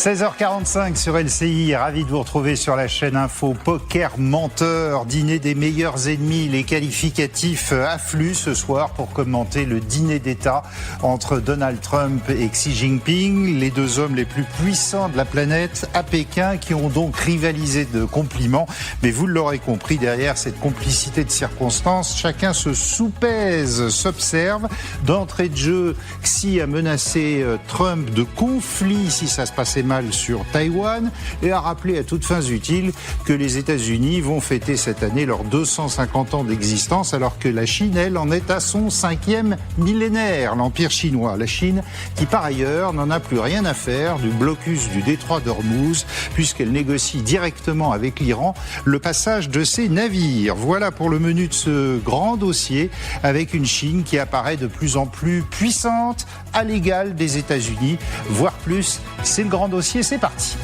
16h45 sur LCI, ravi de vous retrouver sur la chaîne Info. Poker menteur, dîner des meilleurs ennemis, les qualificatifs affluent ce soir pour commenter le dîner d'État entre Donald Trump et Xi Jinping, les deux hommes les plus puissants de la planète à Pékin qui ont donc rivalisé de compliments. Mais vous l'aurez compris, derrière cette complicité de circonstances, chacun se soupèse, s'observe. D'entrée de jeu, Xi a menacé Trump de conflit si ça se passait mal sur Taïwan et a rappelé à toutes fins utiles que les États-Unis vont fêter cette année leurs 250 ans d'existence alors que la Chine, elle, en est à son 5e millénaire, l'Empire chinois. La Chine qui, par ailleurs, n'en a plus rien à faire du blocus du détroit d'Ormuz puisqu'elle négocie directement avec l'Iran le passage de ses navires. Voilà pour le menu de ce grand dossier avec une Chine qui apparaît de plus en plus puissante à l'égal des États-Unis, voire plus. C'est le grand dossier, c'est parti.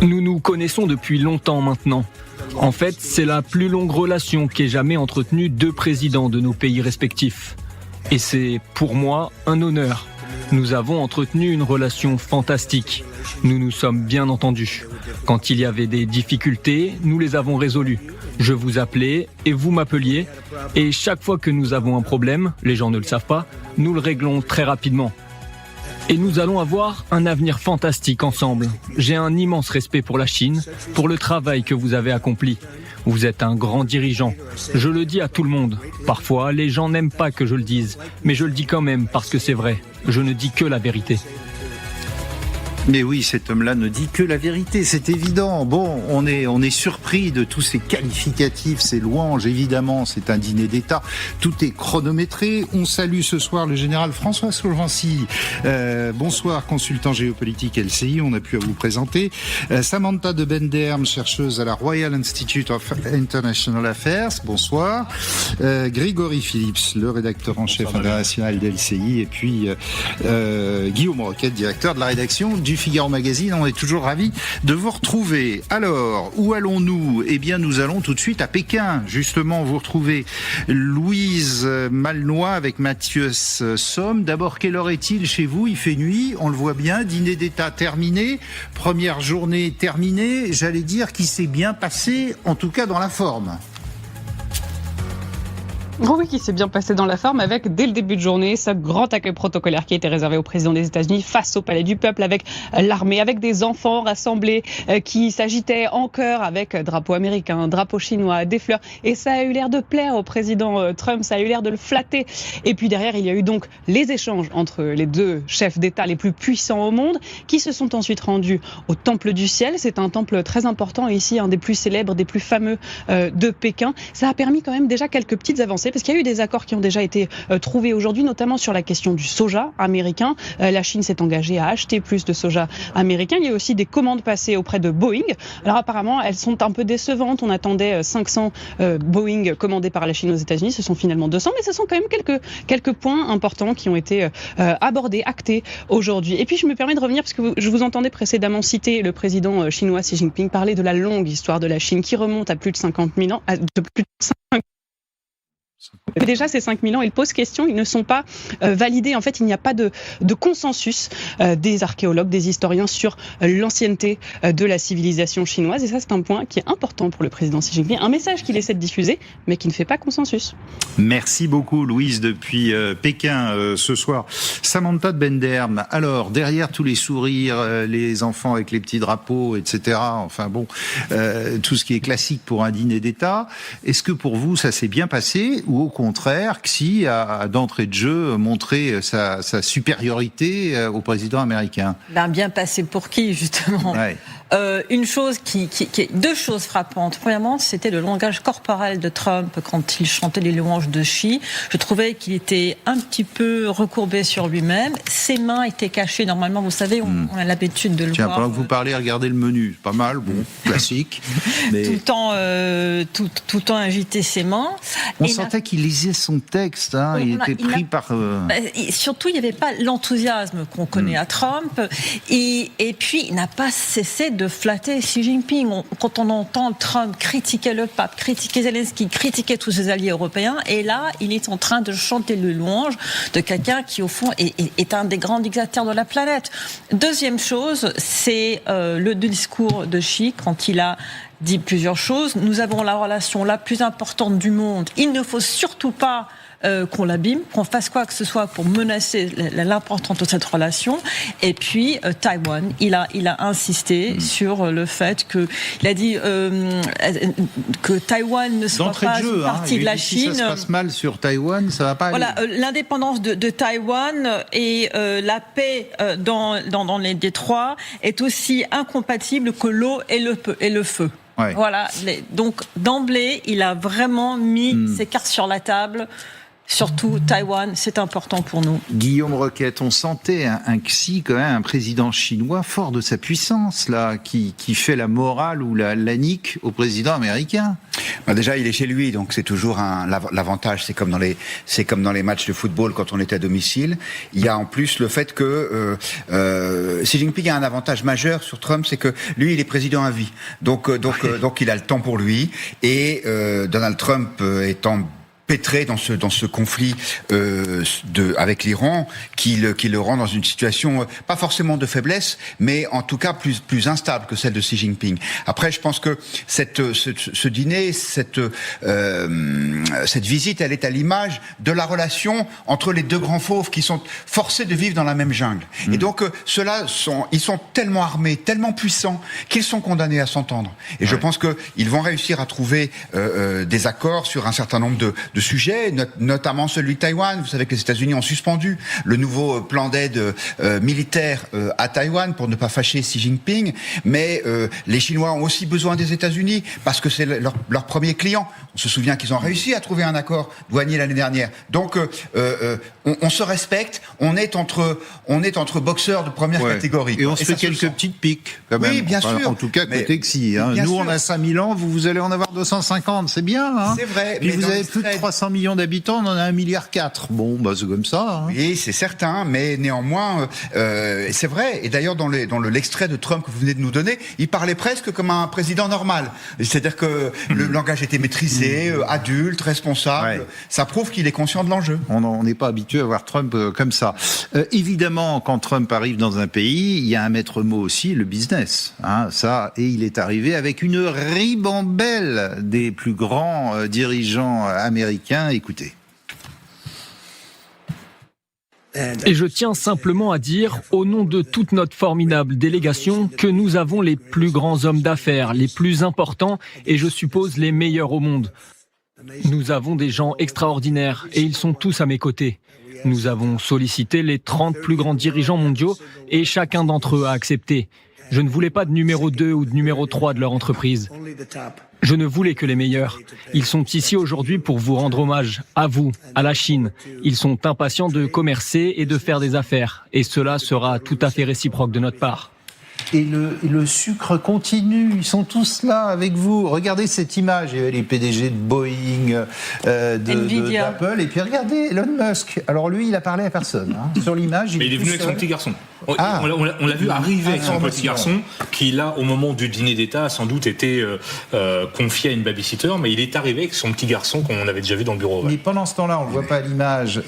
Nous nous connaissons depuis longtemps maintenant. En fait, c'est la plus longue relation qu'aient jamais entretenue deux présidents de nos pays respectifs. Et c'est, pour moi, un honneur. Nous avons entretenu une relation fantastique. Nous nous sommes bien entendus. Quand il y avait des difficultés, nous les avons résolues. Je vous appelais et vous m'appeliez. Et chaque fois que nous avons un problème, les gens ne le savent pas, nous le réglons très rapidement. Et nous allons avoir un avenir fantastique ensemble. J'ai un immense respect pour la Chine, pour le travail que vous avez accompli. Vous êtes un grand dirigeant. Je le dis à tout le monde. Parfois, les gens n'aiment pas que je le dise, mais je le dis quand même parce que c'est vrai. Je ne dis que la vérité. Mais oui, cet homme-là ne dit que la vérité, c'est évident. Bon, on est surpris de tous ces qualificatifs, ces louanges, évidemment, c'est un dîner d'État. Tout est chronométré. On salue ce soir le général François Solvency. Bonsoir, consultant géopolitique LCI, on a pu vous présenter. Samantha de Benderme, chercheuse à la Royal Institute of International Affairs. Bonsoir. Grégory Phillips, le rédacteur en chef international d'LCI. Et puis Guillaume Roquette, directeur de la rédaction du Figaro Magazine. On est toujours ravis de vous retrouver. Alors, où allons-nous ? Eh bien, nous allons tout de suite à Pékin, justement, vous retrouver Louise Malnois avec Mathieu Somme. D'abord, quelle heure est-il chez vous ? Il fait nuit, on le voit bien, dîner d'État terminé, première journée terminée, j'allais dire qu'il s'est bien passé, en tout cas dans la forme. Oui, qui s'est bien passé dans la forme avec, dès le début de journée, ce grand accueil protocolaire qui a été réservé au président des États-Unis face au Palais du Peuple avec l'armée, avec des enfants rassemblés qui s'agitaient en chœur avec drapeau américain, drapeau chinois, des fleurs. Et ça a eu l'air de plaire au président Trump, ça a eu l'air de le flatter. Et puis derrière, il y a eu donc les échanges entre les deux chefs d'État les plus puissants au monde qui se sont ensuite rendus au Temple du Ciel. C'est un temple très important ici, un des plus célèbres, des plus fameux de Pékin. Ça a permis quand même déjà quelques petites avancées parce qu'il y a eu des accords qui ont déjà été trouvés aujourd'hui, notamment sur la question du soja américain. La Chine s'est engagée à acheter plus de soja américain. Il y a aussi des commandes passées auprès de Boeing. Alors apparemment, elles sont un peu décevantes. On attendait 500 Boeing commandés par la Chine aux États-Unis. Ce sont finalement 200, mais ce sont quand même quelques points importants qui ont été abordés, actés aujourd'hui. Et puis je me permets de revenir parce que je vous entendais précédemment citer le président chinois Xi Jinping parler de la longue histoire de la Chine qui remonte à plus de 50 000 ans, Déjà, ces 5000 ans, ils posent question, ils ne sont pas validés. En fait, il n'y a pas de consensus des archéologues, des historiens sur l'ancienneté de la civilisation chinoise. Et ça, c'est un point qui est important pour le président Xi Jinping. Un message qu'il essaie de diffuser, mais qui ne fait pas consensus. Merci beaucoup, Louise, depuis Pékin ce soir. Samantha de Benderme. Alors, derrière tous les sourires, les enfants avec les petits drapeaux, etc., enfin bon, tout ce qui est classique pour un dîner d'État, est-ce que pour vous, ça s'est bien passé ou au contraire, Xi a d'entrée de jeu montré sa supériorité au président américain? Bien passé pour qui, justement? Ouais. Deux choses frappantes. Premièrement, c'était le langage corporel de Trump quand il chantait les louanges de Xi. Je trouvais qu'il était un petit peu recourbé sur lui-même. Ses mains étaient cachées. Normalement, vous savez, on a l'habitude de le voir. Pendant que vous parlez, regardez le menu. Pas mal, bon, classique. Mais... tout le temps agiter ses mains. On sentait qu'il lisait son texte. Hein, il était pris par... Surtout, il n'y avait pas l'enthousiasme qu'on connaît à Trump. Et puis, il n'a pas cessé de flatter Xi Jinping. Quand on entend Trump critiquer le pape, critiquer Zelensky, critiquer tous ses alliés européens, et là, il est en train de chanter le louange de quelqu'un qui, au fond, est un des grands dictateurs de la planète. Deuxième chose, c'est le discours de Xi quand il a dit plusieurs choses. Nous avons la relation la plus importante du monde. Il ne faut surtout pas qu'on l'abîme, qu'on fasse quoi que ce soit pour menacer l'importance de cette relation. Et puis Taïwan, il a insisté sur le fait que il a dit que Taïwan ne soit pas une partie de la Chine. Si ça se passe mal sur Taïwan, ça va pas aller. Voilà, l'indépendance de Taïwan et la paix dans les détroits est aussi incompatible que l'eau et le feu. Ouais. Voilà. Donc d'emblée, il a vraiment mis ses cartes sur la table. Surtout Taïwan, c'est important pour nous. Guillaume Roquette, on sentait un Xi, quand même, un président chinois fort de sa puissance, là, qui fait la morale ou la nique au président américain. Déjà, il est chez lui, donc c'est toujours l'avantage. C'est comme dans les matchs de football quand on est à domicile. Il y a en plus le fait que Xi Jinping a un avantage majeur sur Trump, c'est que lui, il est président à vie. Donc il a le temps pour lui. Et Donald Trump étant pétré dans ce conflit avec l'Iran, qui le rend dans une situation pas forcément de faiblesse, mais en tout cas plus instable que celle de Xi Jinping. Après, je pense que ce dîner, cette visite, elle est à l'image de la relation entre les deux grands fauves qui sont forcés de vivre dans la même jungle. Et donc ils sont tellement armés, tellement puissants qu'ils sont condamnés à s'entendre. Et je pense que ils vont réussir à trouver des accords sur un certain nombre de sujets, notamment celui de Taïwan. Vous savez que les États-Unis ont suspendu le nouveau plan d'aide militaire à Taïwan pour ne pas fâcher Xi Jinping, mais les Chinois ont aussi besoin des États-Unis parce que c'est leur premier client. On se souvient qu'ils ont réussi à trouver un accord douanier l'année dernière. Donc on se respecte, on est entre boxeurs de première catégorie. Et on se fait quelques petites piques quand même. Oui, bien sûr. En tout cas côté Xi. Nous on a 5000 ans, vous allez en avoir 250, c'est bien. C'est vrai. Puis vous avez plus de 300 millions d'habitants, on en a 1,4 milliard. Bon, c'est comme ça. Oui, c'est certain, mais néanmoins, c'est vrai. Et d'ailleurs, dans l'extrait de Trump que vous venez de nous donner, il parlait presque comme un président normal. C'est-à-dire que le langage était maîtrisé, adulte, responsable. Ouais. Ça prouve qu'il est conscient de l'enjeu. On n'est pas habitué à voir Trump comme ça. Évidemment, quand Trump arrive dans un pays, il y a un maître mot aussi, le business. Et il est arrivé avec une ribambelle des plus grands dirigeants américains. Écoutez. Et je tiens simplement à dire, au nom de toute notre formidable délégation, que nous avons les plus grands hommes d'affaires, les plus importants et je suppose les meilleurs au monde. Nous avons des gens extraordinaires et ils sont tous à mes côtés. Nous avons sollicité les 30 plus grands dirigeants mondiaux et chacun d'entre eux a accepté. Je ne voulais pas de numéro 2 ou de numéro 3 de leur entreprise. Je ne voulais que les meilleurs. Ils sont ici aujourd'hui pour vous rendre hommage, à vous, à la Chine. Ils sont impatients de commercer et de faire des affaires. Et cela sera tout à fait réciproque de notre part. Et le sucre continue, ils sont tous là avec vous. Regardez cette image, il y avait les PDG de Boeing, d'Apple, et puis regardez Elon Musk. Alors lui, il a parlé à personne. Sur l'image, mais il est venu avec son petit garçon. On l'a vu arriver avec son petit garçon, qui là, au moment du dîner d'État, a sans doute été confié à une babysitter, mais il est arrivé avec son petit garçon qu'on avait déjà vu dans le bureau. Ouais. Mais pendant ce temps-là, on ne le voit pas à l'image,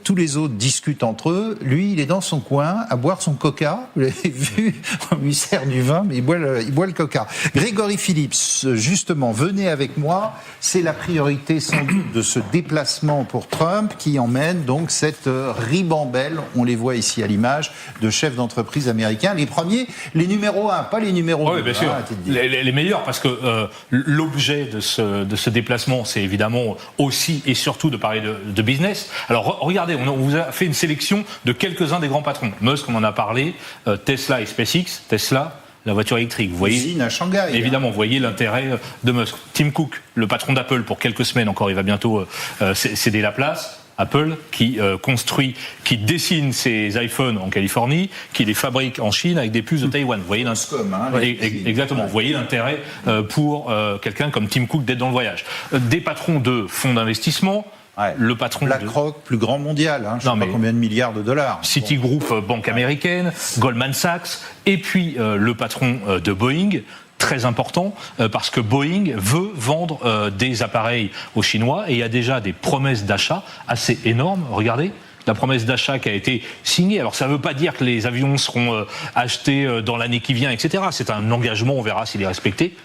tous les autres discutent entre eux. Lui, il est dans son coin à boire son coca. Vous l'avez vu, on lui sert du vin, mais il boit le coca. Grégory Phillips, justement, venez avec moi. C'est la priorité sans doute de ce déplacement pour Trump qui emmène donc cette ribambelle, on les voit ici à l'image, de chefs d'entreprise américains. Les premis, les numéros 1, pas les numéros 2. Oui, bien sûr. Les meilleurs, parce que l'objet de ce déplacement, c'est évidemment aussi et surtout de parler de business. Alors regardez, on vous a fait une sélection de quelques-uns des grands patrons. Musk, on en a parlé, Tesla et SpaceX. Tesla, la voiture électrique. Vous voyez, usine à Shanghai. Évidemment, vous voyez l'intérêt de Musk. Tim Cook, le patron d'Apple, pour quelques semaines encore, il va bientôt céder la place. Apple, qui dessine ses iPhones en Californie, qui les fabrique en Chine avec des puces de Taïwan. Vous voyez exactement. Vous voyez l'intérêt pour quelqu'un comme Tim Cook d'être dans le voyage. Des patrons de fonds d'investissement, le patron BlackRock, plus grand mondial, je ne sais pas combien de milliards de dollars. Citigroup, banque américaine, Goldman Sachs, et puis le patron de Boeing. Très important parce que Boeing veut vendre des appareils aux Chinois et il y a déjà des promesses d'achat assez énormes. Regardez. La promesse d'achat qui a été signée. Alors ça ne veut pas dire que les avions seront achetés dans l'année qui vient, etc. C'est un engagement, on verra s'il est respecté.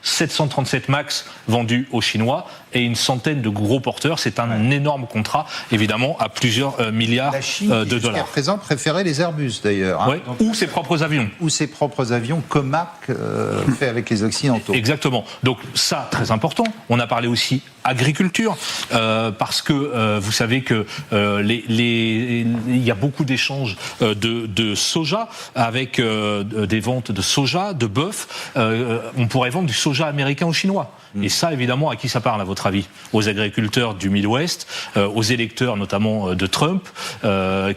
737 MAX vendus aux Chinois et une centaine de gros porteurs. C'est un énorme contrat, évidemment, à plusieurs milliards de dollars. La Chine, jusqu'à présent, préférait les Airbus, d'ailleurs. Ou ses propres avions. Ou ses propres avions, Comac, fait avec les Occidentaux. Exactement. Donc ça, très important. On a parlé aussi agriculture, parce que vous savez que il y a beaucoup d'échanges de soja, avec des ventes de soja, de bœuf. On pourrait vendre du soja américain aux Chinois. Et ça, évidemment, à qui ça parle, à votre avis ? Aux agriculteurs du Midwest, aux électeurs notamment de Trump,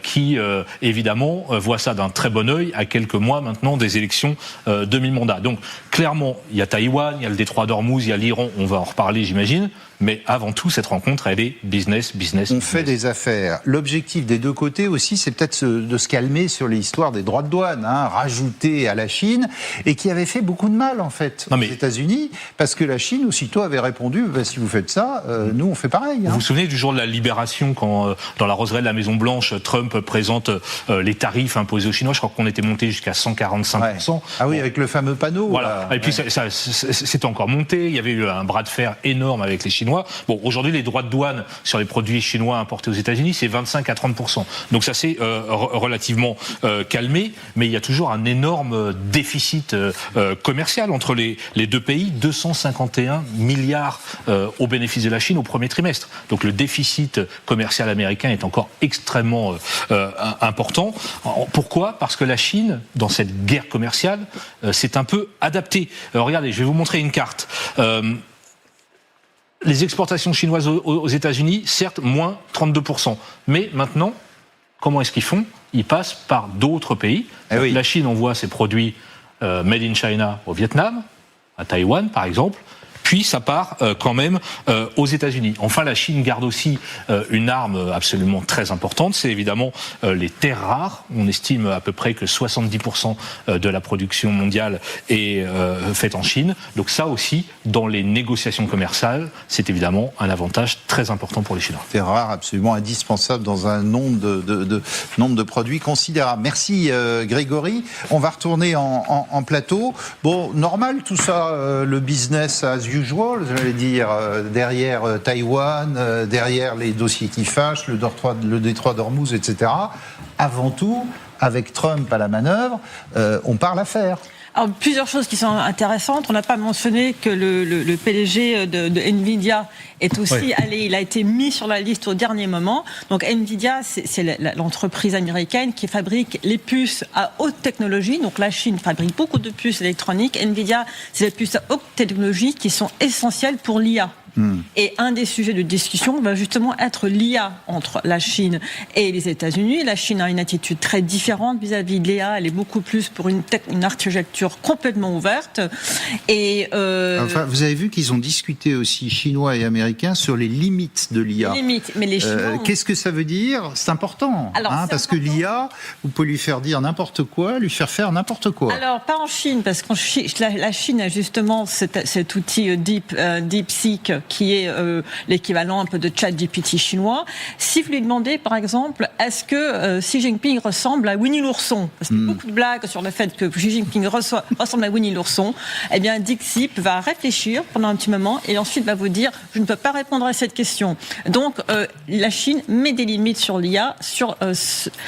qui, évidemment, voient ça d'un très bon œil à quelques mois maintenant des élections de mi-mandat. Donc, clairement, il y a Taïwan, il y a le détroit d'Ormuz, il y a l'Iran, on va en reparler, j'imagine. Mais avant tout, cette rencontre, elle est business. On fait des affaires. L'objectif des deux côtés aussi, c'est peut-être de se calmer sur l'histoire des droits de douane, rajoutés à la Chine, et qui avait fait beaucoup de mal, en fait, aux États-Unis, parce que la Chine, aussitôt, avait répondu, si vous faites ça, nous, on fait pareil. Vous vous souvenez du jour de la libération, quand, dans la roseraie de la Maison-Blanche, Trump présente les tarifs imposés aux Chinois, je crois qu'on était monté jusqu'à 145%. Ouais. Ah oui, avec le fameux panneau. Voilà. Et puis, c'était encore monté, il y avait eu un bras de fer énorme avec les Chinois. Bon, aujourd'hui, les droits de douane sur les produits chinois importés aux États-Unis, c'est 25 à 30%. Donc ça s'est relativement calmé, mais il y a toujours un énorme déficit commercial entre les deux pays, 251 milliards au bénéfice de la Chine au premier trimestre. Donc le déficit commercial américain est encore extrêmement important. Pourquoi ? Parce que la Chine, dans cette guerre commerciale, s'est un peu adaptée. Regardez, je vais vous montrer une carte. Les exportations chinoises aux États-Unis, certes, moins 32%. Mais maintenant, comment est-ce qu'ils font ? Ils passent par d'autres pays. La Chine envoie ses produits made in China au Vietnam, à Taïwan par exemple. Puis ça part quand même aux États-Unis. Enfin, la Chine garde aussi une arme absolument très importante, c'est évidemment les terres rares. On estime à peu près que 70% de la production mondiale est faite en Chine. Donc ça aussi, dans les négociations commerciales, c'est évidemment un avantage très important pour les Chinois. Terres rares absolument indispensables dans un nombre de produits considérable. Merci Grégory. On va retourner en plateau. Bon, normal tout ça, le business as usual, j'allais dire, derrière Taïwan, derrière les dossiers qui fâchent, le détroit d'Ormuz, etc. Avant tout, avec Trump à la manœuvre, on parle affaires. Alors, plusieurs choses qui sont intéressantes. On n'a pas mentionné que le PDG de Nvidia est aussi allé, il a été mis sur la liste au dernier moment. Donc Nvidia, c'est l'entreprise américaine qui fabrique les puces à haute technologie. Donc la Chine fabrique beaucoup de puces électroniques. Nvidia, c'est les puces à haute technologie qui sont essentielles pour l'IA. Et un des sujets de discussion va justement être l'IA entre la Chine et les États-Unis. La Chine a une attitude très différente vis-à-vis de l'IA. Elle est beaucoup plus pour une architecture complètement ouverte. Et enfin, vous avez vu qu'ils ont discuté aussi, Chinois et Américains, sur les limites de l'IA. Mais les Chinois qu'est-ce que ça veut dire ? C'est important. Alors, parce que l'IA, vous pouvez lui faire dire n'importe quoi, lui faire faire n'importe quoi. Alors, pas en Chine, parce que la Chine a justement cet outil DeepSeek qui est l'équivalent un peu de ChatGPT chinois. Si vous lui demandez, par exemple, est-ce que Xi Jinping ressemble à Winnie l'ourson ? Parce qu'il y a beaucoup de blagues sur le fait que Xi Jinping ressemble à Winnie l'ourson. Eh bien, DeepSeek va réfléchir pendant un petit moment et ensuite va vous dire « je ne peux pas répondre à cette question ». Donc, la Chine met des limites sur l'IA, sur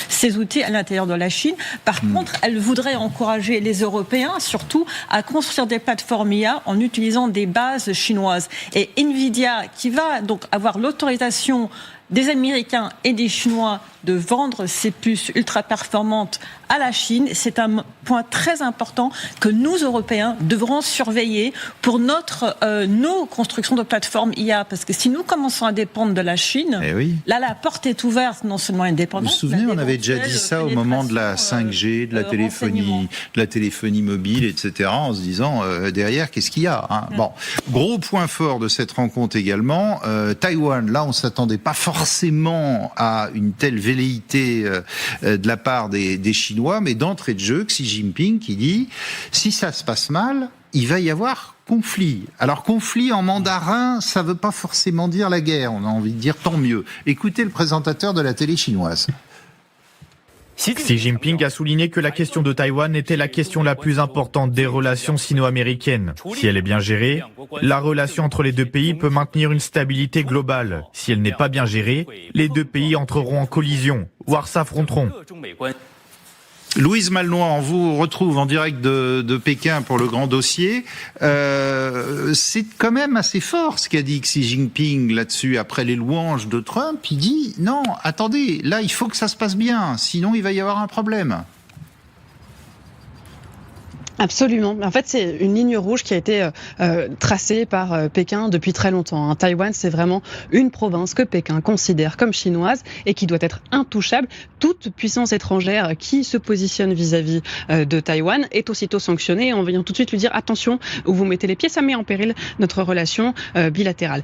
ses outils à l'intérieur de la Chine. Par contre, elle voudrait encourager les Européens, surtout, à construire des plateformes IA en utilisant des bases chinoises. Et Nvidia, qui va donc avoir l'autorisation des Américains et des Chinois de vendre ces puces ultra performantes à la Chine. C'est un point très important que nous, Européens, devrons surveiller pour nos constructions de plateformes IA. Parce que si nous commençons à dépendre de la Chine, là, la porte est ouverte, non seulement indépendante. Vous vous souvenez, on avait déjà dit ça au moment de la 5G, de la téléphonie mobile, etc., en se disant, derrière, qu'est-ce qu'il y a, hein ? Bon, gros point fort de cette rencontre également, Taïwan, là, on ne s'attendait pas forcément à une telle velléité de la part des Chinois, mais d'entrée de jeu, Xi Jinping qui dit, si ça se passe mal, il va y avoir conflit. Alors conflit en mandarin, ça ne veut pas forcément dire la guerre, on a envie de dire tant mieux. Écoutez le présentateur de la télé chinoise. Xi Jinping a souligné que la question de Taïwan était la question la plus importante des relations sino-américaines. Si elle est bien gérée, la relation entre les deux pays peut maintenir une stabilité globale. Si elle n'est pas bien gérée, les deux pays entreront en collision, voire s'affronteront. Louise Malnois, on vous retrouve en direct de Pékin pour le grand dossier. C'est quand même assez fort ce qu'a dit Xi Jinping là-dessus, après les louanges de Trump. Il dit, non, attendez, là il faut que ça se passe bien, sinon il va y avoir un problème. Absolument. En fait, c'est une ligne rouge qui a été tracée par Pékin depuis très longtemps. Hein. Taïwan, c'est vraiment une province que Pékin considère comme chinoise et qui doit être intouchable. Toute puissance étrangère qui se positionne vis-à-vis de Taïwan est aussitôt sanctionnée en venant tout de suite lui dire attention où vous mettez les pieds, ça met en péril notre relation bilatérale.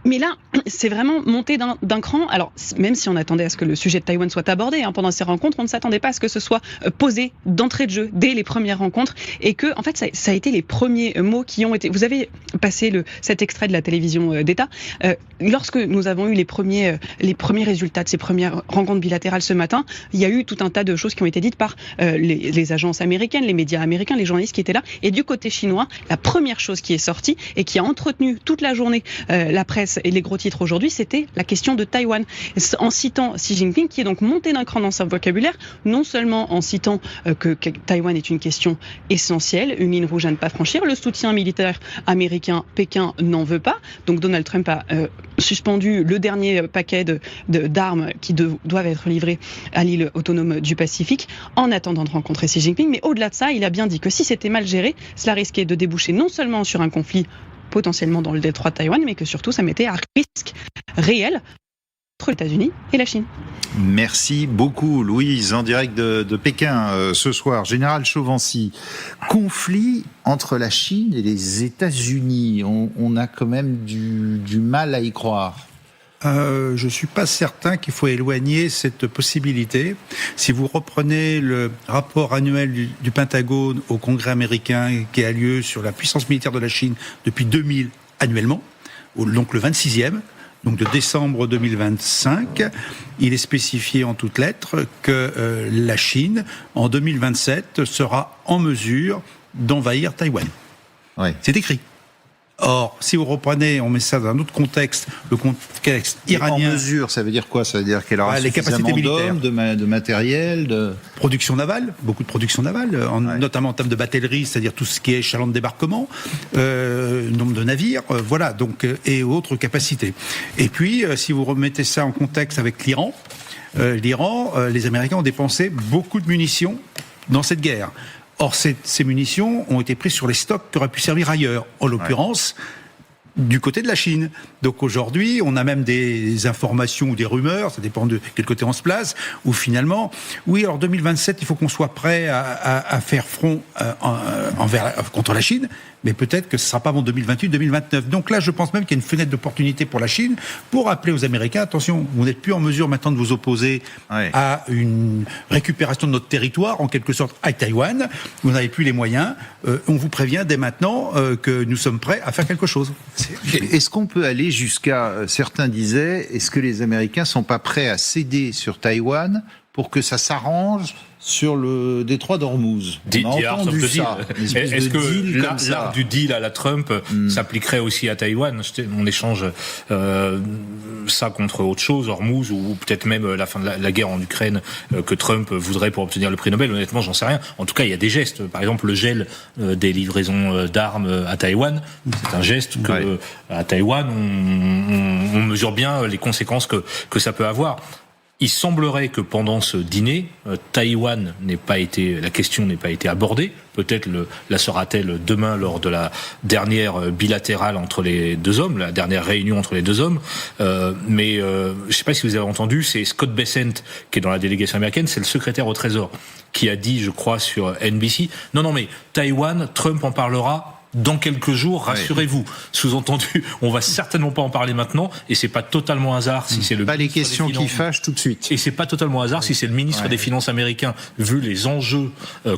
Mais là, c'est vraiment monté d'un cran. Alors, même si on attendait à ce que le sujet de Taïwan soit abordé pendant ces rencontres, on ne s'attendait pas à ce que ce soit posé d'entrée de jeu dès les premières rencontres. Et que, en fait, ça a été les premiers mots qui ont été... Vous avez passé cet extrait de la télévision d'État. Lorsque nous avons eu les premiers résultats de ces premières rencontres bilatérales ce matin, il y a eu tout un tas de choses qui ont été dites par les agences américaines, les médias américains, les journalistes qui étaient là. Et du côté chinois, la première chose qui est sortie et qui a entretenu toute la journée la presse et les gros titres aujourd'hui, c'était la question de Taïwan. En citant Xi Jinping, qui est donc monté d'un cran dans son vocabulaire, non seulement en citant que Taïwan est une question essentielle, une ligne rouge à ne pas franchir. Le soutien militaire américain, Pékin n'en veut pas. Donc Donald Trump a suspendu le dernier paquet d'armes qui doivent être livrées à l'île autonome du Pacifique en attendant de rencontrer Xi Jinping. Mais au-delà de ça, il a bien dit que si c'était mal géré, cela risquait de déboucher non seulement sur un conflit potentiellement dans le détroit de Taïwan, mais que surtout ça mettait à risque réel entre les États-Unis et la Chine. Merci beaucoup Louise, en direct de Pékin ce soir. Général Chauvency, conflit entre la Chine et les États-Unis, on a quand même du mal à y croire. Je ne suis pas certain qu'il faut éloigner cette possibilité. Si vous reprenez le rapport annuel du Pentagone au Congrès américain qui a lieu sur la puissance militaire de la Chine depuis 2000 annuellement, donc le 26e, donc de décembre 2025, il est spécifié en toutes lettres que la Chine, en 2027, sera en mesure d'envahir Taïwan. Ouais. C'est écrit. Or, si vous reprenez, on met ça dans un autre contexte, le contexte iranien... En mesure, ça veut dire quoi ? Ça veut dire qu'elle aura suffisamment d'hommes, de matériel, de... Production navale, beaucoup de production navale, notamment en termes de batellerie, c'est-à-dire tout ce qui est chaland de débarquement, nombre de navires, voilà, donc, et autres capacités. Et puis, si vous remettez ça en contexte avec l'Iran, les Américains ont dépensé beaucoup de munitions dans cette guerre. Or, ces munitions ont été prises sur les stocks qui auraient pu servir ailleurs, en l'occurrence du côté de la Chine. Donc aujourd'hui, on a même des informations ou des rumeurs, ça dépend de quel côté on se place, où finalement, oui, alors 2027, il faut qu'on soit prêt à faire front contre la Chine, mais peut-être que ce ne sera pas avant 2028-2029. Donc là, je pense même qu'il y a une fenêtre d'opportunité pour la Chine pour rappeler aux Américains, attention, vous n'êtes plus en mesure maintenant de vous opposer à une récupération de notre territoire, en quelque sorte, à Taïwan. Vous n'avez plus les moyens. On vous prévient dès maintenant que nous sommes prêts à faire quelque chose. Est-ce qu'on peut aller jusqu'à, certains disaient, est-ce que les Américains ne sont pas prêts à céder sur Taïwan pour que ça s'arrange sur le détroit d'Ormuz. On a entendu ça. Est-ce que l'art du deal à la Trump s'appliquerait aussi à Taïwan? On échange ça contre autre chose, Hormuz, ou peut-être même la fin de la guerre en Ukraine que Trump voudrait pour obtenir le prix Nobel. Honnêtement, j'en sais rien. En tout cas, il y a des gestes. Par exemple, le gel des livraisons d'armes à Taïwan, c'est un geste que à Taïwan, on mesure bien les conséquences que ça peut avoir. Il semblerait que pendant ce dîner, Taïwan la question n'ait pas été abordée. Peut-être la sera-t-elle demain lors de la dernière bilatérale entre les deux hommes, la dernière réunion entre les deux hommes. Mais je ne sais pas si vous avez entendu, c'est Scott Bessent qui est dans la délégation américaine, c'est le secrétaire au Trésor, qui a dit, je crois, sur NBC, non, mais Taïwan, Trump en parlera dans quelques jours, rassurez-vous. Sous-entendu, on va certainement pas en parler maintenant, et c'est pas totalement hasard si c'est le pas les questions qui fâchent tout de suite. Et c'est pas totalement hasard si c'est le ministre des Finances américain, vu les enjeux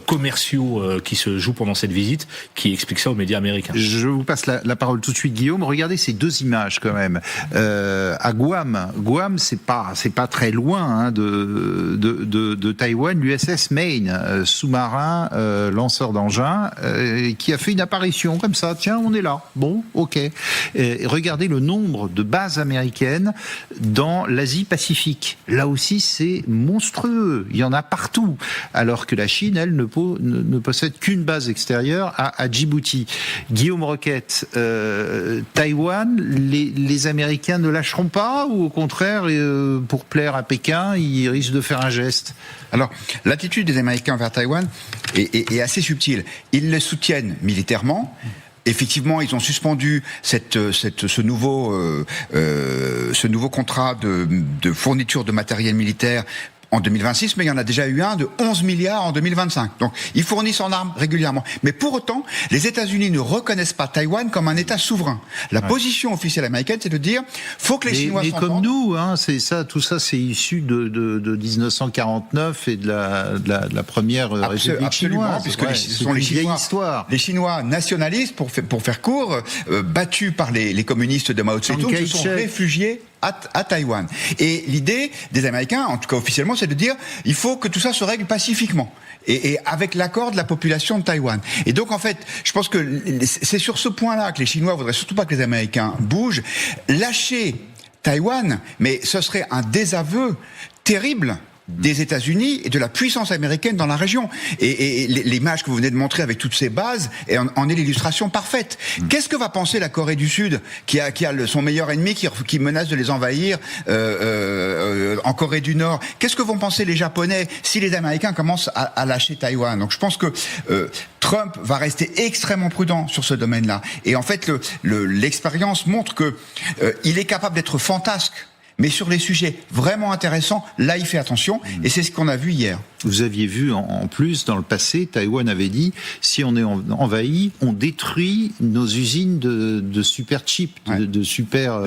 commerciaux qui se jouent pendant cette visite, qui explique ça aux médias américains. Je vous passe la parole tout de suite, Guillaume. Regardez ces deux images quand même. À Guam, c'est pas très loin de Taïwan. L'USS Maine, sous-marin lanceur d'engins, qui a fait une apparition comme ça, tiens, on est là. Bon, ok. Regardez le nombre de bases américaines dans l'Asie-Pacifique. Là aussi, c'est monstrueux. Il y en a partout. Alors que la Chine, elle, ne possède qu'une base extérieure à Djibouti. Guillaume Roquette, Taïwan, les Américains ne lâcheront pas, ou au contraire, pour plaire à Pékin, ils risquent de faire un geste? Alors, l'attitude des Américains vers Taïwan est assez subtile. Ils le soutiennent militairement. Effectivement, ils ont suspendu ce nouveau contrat de fourniture de matériel militaire en 2026, mais il y en a déjà eu un de 11 milliards en 2025. Donc, ils fournissent en armes régulièrement. Mais pour autant, les États-Unis ne reconnaissent pas Taïwan comme un État souverain. La position officielle américaine, c'est de dire, faut que les Chinois s'entendent. Mais comme nous, c'est ça, tout ça, c'est issu de 1949 et de la première République chinoise. Puisque ce sont les Chinois, les Chinois nationalistes, pour faire court, battus par les communistes de Mao Tse-tung, se sont réfugiés à Taïwan. Et l'idée des Américains, en tout cas officiellement, c'est de dire il faut que tout ça se règle pacifiquement et avec l'accord de la population de Taïwan. Et donc en fait, je pense que c'est sur ce point-là que les Chinois voudraient surtout pas que les Américains bougent. Lâcher Taïwan, mais ce serait un désaveu terrible des États-Unis et de la puissance américaine dans la région. Et l'image que vous venez de montrer avec toutes ces bases en est l'illustration parfaite. Qu'est-ce que va penser la Corée du Sud, qui a son meilleur ennemi, qui menace de les envahir en Corée du Nord? Qu'est-ce que vont penser les Japonais si les Américains commencent à lâcher Taïwan? Donc je pense que Trump va rester extrêmement prudent sur ce domaine-là. Et en fait, l'expérience montre que il est capable d'être fantasque, mais sur les sujets vraiment intéressants, là, il fait attention, et c'est ce qu'on a vu hier. Vous aviez vu, en plus, dans le passé, Taïwan avait dit, si on est envahi, on détruit nos usines de super chips, de super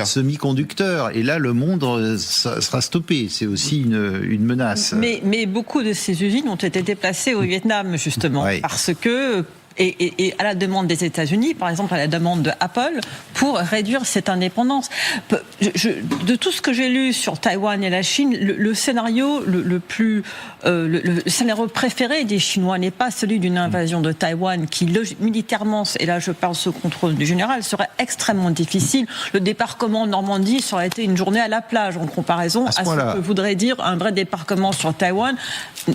semi-conducteurs. Et là, le monde sera stoppé. C'est aussi une menace. Mais beaucoup de ces usines ont été déplacées au Vietnam, justement, parce que... Et à la demande des États-Unis, par exemple à la demande de Apple, pour réduire cette indépendance. De tout ce que j'ai lu sur Taïwan et la Chine, le scénario le scénario préféré des Chinois n'est pas celui d'une invasion de Taïwan qui, militairement, et là je parle sous contrôle du général, serait extrêmement difficile. Le débarquement en Normandie, ça aurait été une journée à la plage, en comparaison à ce que voudrait dire un vrai débarquement sur Taïwan,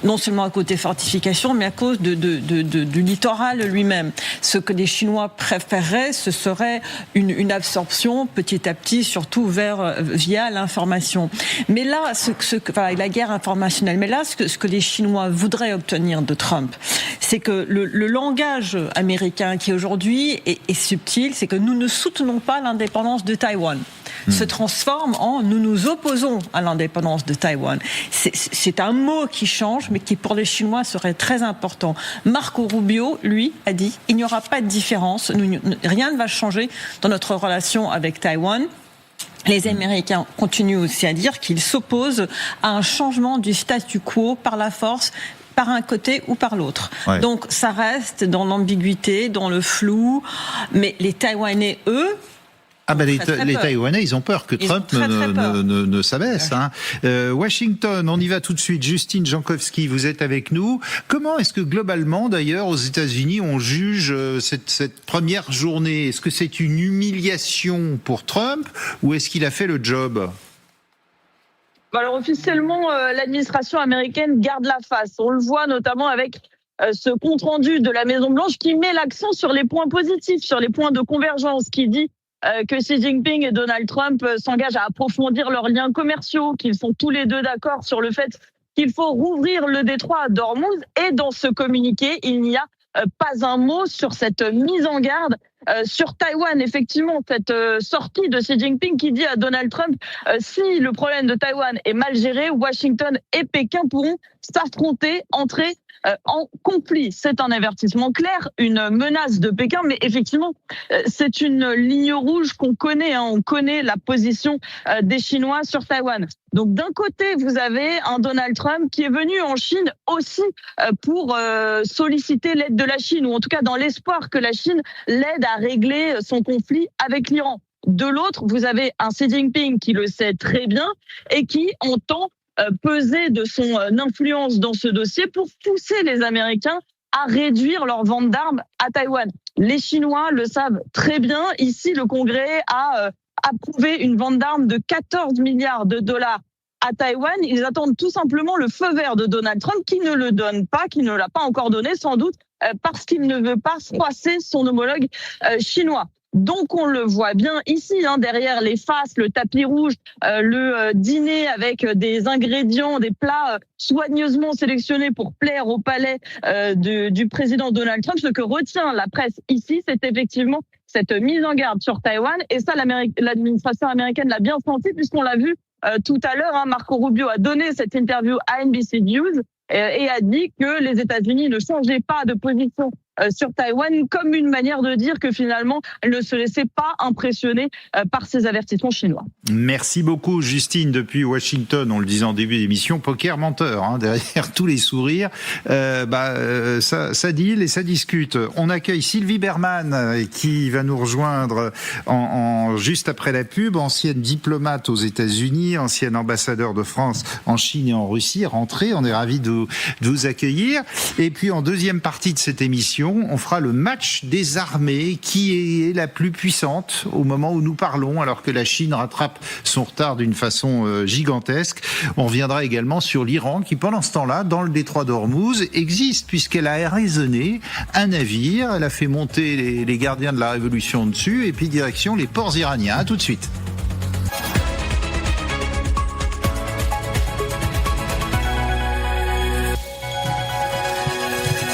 non seulement à cause des fortifications, mais à cause du littoral lui-même. Ce que les Chinois préféreraient, ce serait une absorption petit à petit, surtout via l'information. Mais là, la guerre informationnelle, mais là, ce que les Chinois voudraient obtenir de Trump, c'est que le langage américain qui aujourd'hui est subtil, c'est que nous ne soutenons pas l'indépendance de Taïwan. Se transforme en nous nous opposons à l'indépendance de Taïwan. C'est un mot qui change, mais qui pour les Chinois serait très important. Marco Rubio, lui, a dit il n'y aura pas de différence, rien ne va changer dans notre relation avec Taïwan. Les Américains continuent aussi à dire qu'ils s'opposent à un changement du statu quo par la force, par un côté ou par l'autre. Donc ça reste dans l'ambiguïté, dans le flou, mais les Taïwanais, eux, Ah ben les Taïwanais, ils ont peur que Trump ne s'abaisse. Hein. Washington, on y va tout de suite. Justine Jankowski, vous êtes avec nous. Comment est-ce que globalement, d'ailleurs, aux États-Unis, on juge cette première journée? Est-ce que c'est une humiliation pour Trump ou est-ce qu'il a fait le job? Alors officiellement, l'administration américaine garde la face. On le voit notamment avec ce compte-rendu de la Maison-Blanche qui met l'accent sur les points positifs, sur les points de convergence, qui dit que Xi Jinping et Donald Trump s'engagent à approfondir leurs liens commerciaux, qu'ils sont tous les deux d'accord sur le fait qu'il faut rouvrir le détroit d'Ormuz. Et dans ce communiqué, il n'y a pas un mot sur cette mise en garde sur Taïwan. Effectivement, cette sortie de Xi Jinping qui dit à Donald Trump si le problème de Taïwan est mal géré, Washington et Pékin pourront s'affronter, entrer en conflit. C'est un avertissement clair, une menace de Pékin, mais effectivement, c'est une ligne rouge qu'on connaît. On connaît la position des Chinois sur Taïwan. Donc d'un côté, vous avez un Donald Trump qui est venu en Chine aussi pour solliciter l'aide de la Chine, ou en tout cas dans l'espoir que la Chine l'aide à régler son conflit avec l'Iran. De l'autre, vous avez un Xi Jinping qui le sait très bien et qui entend peser de son influence dans ce dossier pour pousser les Américains à réduire leur vente d'armes à Taïwan. Les Chinois le savent très bien. Ici, le Congrès a approuvé une vente d'armes de 14 milliards de dollars à Taïwan. Ils attendent tout simplement le feu vert de Donald Trump qui ne le donne pas, qui ne l'a pas encore donné, sans doute parce qu'il ne veut pas froisser son homologue chinois. Donc on le voit bien ici, derrière les faces, le tapis rouge, le dîner avec des ingrédients, des plats soigneusement sélectionnés pour plaire au palais du président Donald Trump. Ce que retient la presse ici, c'est effectivement cette mise en garde sur Taïwan. Et ça, l'administration américaine l'a bien senti puisqu'on l'a vu tout à l'heure. Marco Rubio a donné cette interview à NBC News et a dit que les États-Unis ne changeaient pas de position sur Taïwan, comme une manière de dire que finalement, elle ne se laissait pas impressionner par ces avertissements chinois. Merci beaucoup, Justine, depuis Washington. On le disait en début d'émission, poker menteur, derrière tous les sourires. Ça deal et ça discute. On accueille Sylvie Berman qui va nous rejoindre juste après la pub, ancienne diplomate aux États-Unis, ancienne ambassadeur de France en Chine et en Russie, rentrée. On est ravis de vous accueillir. Et puis en deuxième partie de cette émission, on fera le match des armées, qui est la plus puissante au moment où nous parlons, alors que la Chine rattrape son retard d'une façon gigantesque. On reviendra également sur l'Iran, qui pendant ce temps-là, dans le détroit d'Ormuz, existe, puisqu'elle a arraisonné un navire, elle a fait monter les gardiens de la révolution dessus, et puis direction les ports iraniens. À tout de suite.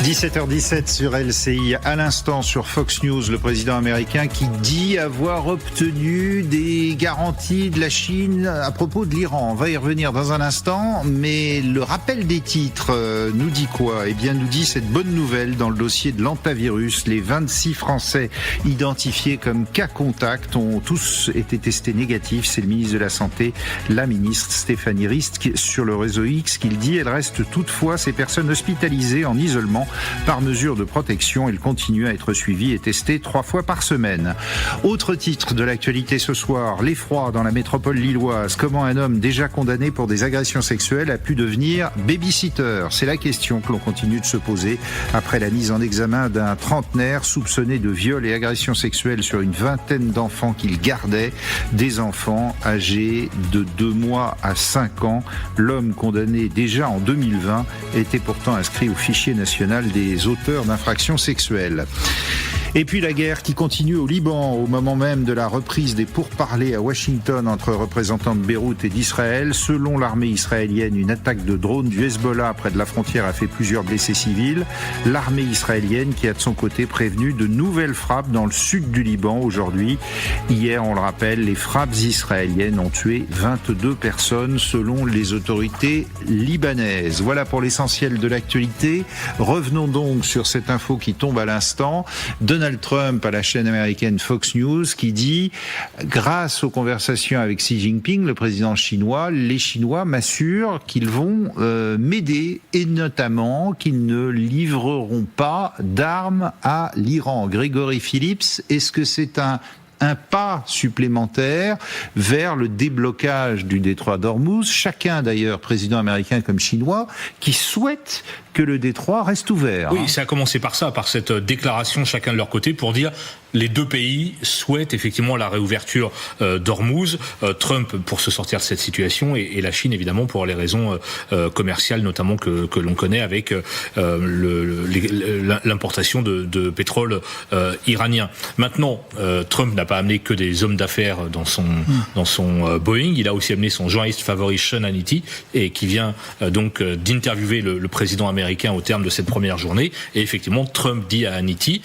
17h17 sur LCI. À l'instant sur Fox News, le président américain qui dit avoir obtenu des garanties de la Chine à propos de l'Iran. On va y revenir dans un instant, mais le rappel des titres nous dit quoi? Eh bien, nous dit cette bonne nouvelle dans le dossier de l'hantavirus. Les 26 Français identifiés comme cas contact ont tous été testés négatifs. C'est le ministre de la Santé, la ministre Stéphanie Rist, sur le réseau X qu'il dit. Elle reste toutefois ces personnes hospitalisées en isolement par mesure de protection. Elles continuent à être suivies et testées 3 fois par semaine. Autre titre de l'actualité ce soir, l'effroi dans la métropole lilloise. Comment un homme déjà condamné pour des agressions sexuelles a pu devenir babysitter? C'est la question que l'on continue de se poser après la mise en examen d'un trentenaire soupçonné de viol et agressions sexuelles sur une vingtaine d'enfants qu'il gardait, des enfants âgés de 2 mois à 5 ans. L'homme condamné déjà en 2020 était pourtant inscrit au fichier national des auteurs d'infractions sexuelles. Et puis la guerre qui continue au Liban au moment même de la reprise des pourparlers à Washington entre représentants de Beyrouth et d'Israël. Selon l'armée israélienne, une attaque de drone du Hezbollah près de la frontière a fait plusieurs blessés civils. L'armée israélienne qui a de son côté prévenu de nouvelles frappes dans le sud du Liban aujourd'hui. Hier, on le rappelle, les frappes israéliennes ont tué 22 personnes selon les autorités libanaises. Voilà pour l'essentiel de l'actualité. Revenons donc sur cette info qui tombe à l'instant. Donald Trump à la chaîne américaine Fox News qui dit « Grâce aux conversations avec Xi Jinping, le président chinois, les Chinois m'assurent qu'ils vont m'aider et notamment qu'ils ne livreront pas d'armes à l'Iran. » Grégory Phillips, est-ce que c'est un un pas supplémentaire vers le déblocage du détroit d'Ormuz. Chacun d'ailleurs, président américain comme chinois, qui souhaite que le détroit reste ouvert. Oui, ça a commencé par ça, par cette déclaration chacun de leur côté pour dire les deux pays souhaitent effectivement la réouverture d'Ormuz. Trump pour se sortir de cette situation et la Chine évidemment pour les raisons commerciales notamment que l'on connaît avec l'importation de pétrole iranien. Maintenant, Trump n'a pas amené que des hommes d'affaires dans son Boeing. Il a aussi amené son journaliste favori Sean Hannity et qui vient donc d'interviewer le président américain au terme de cette première journée. Et effectivement, Trump dit à Hannity,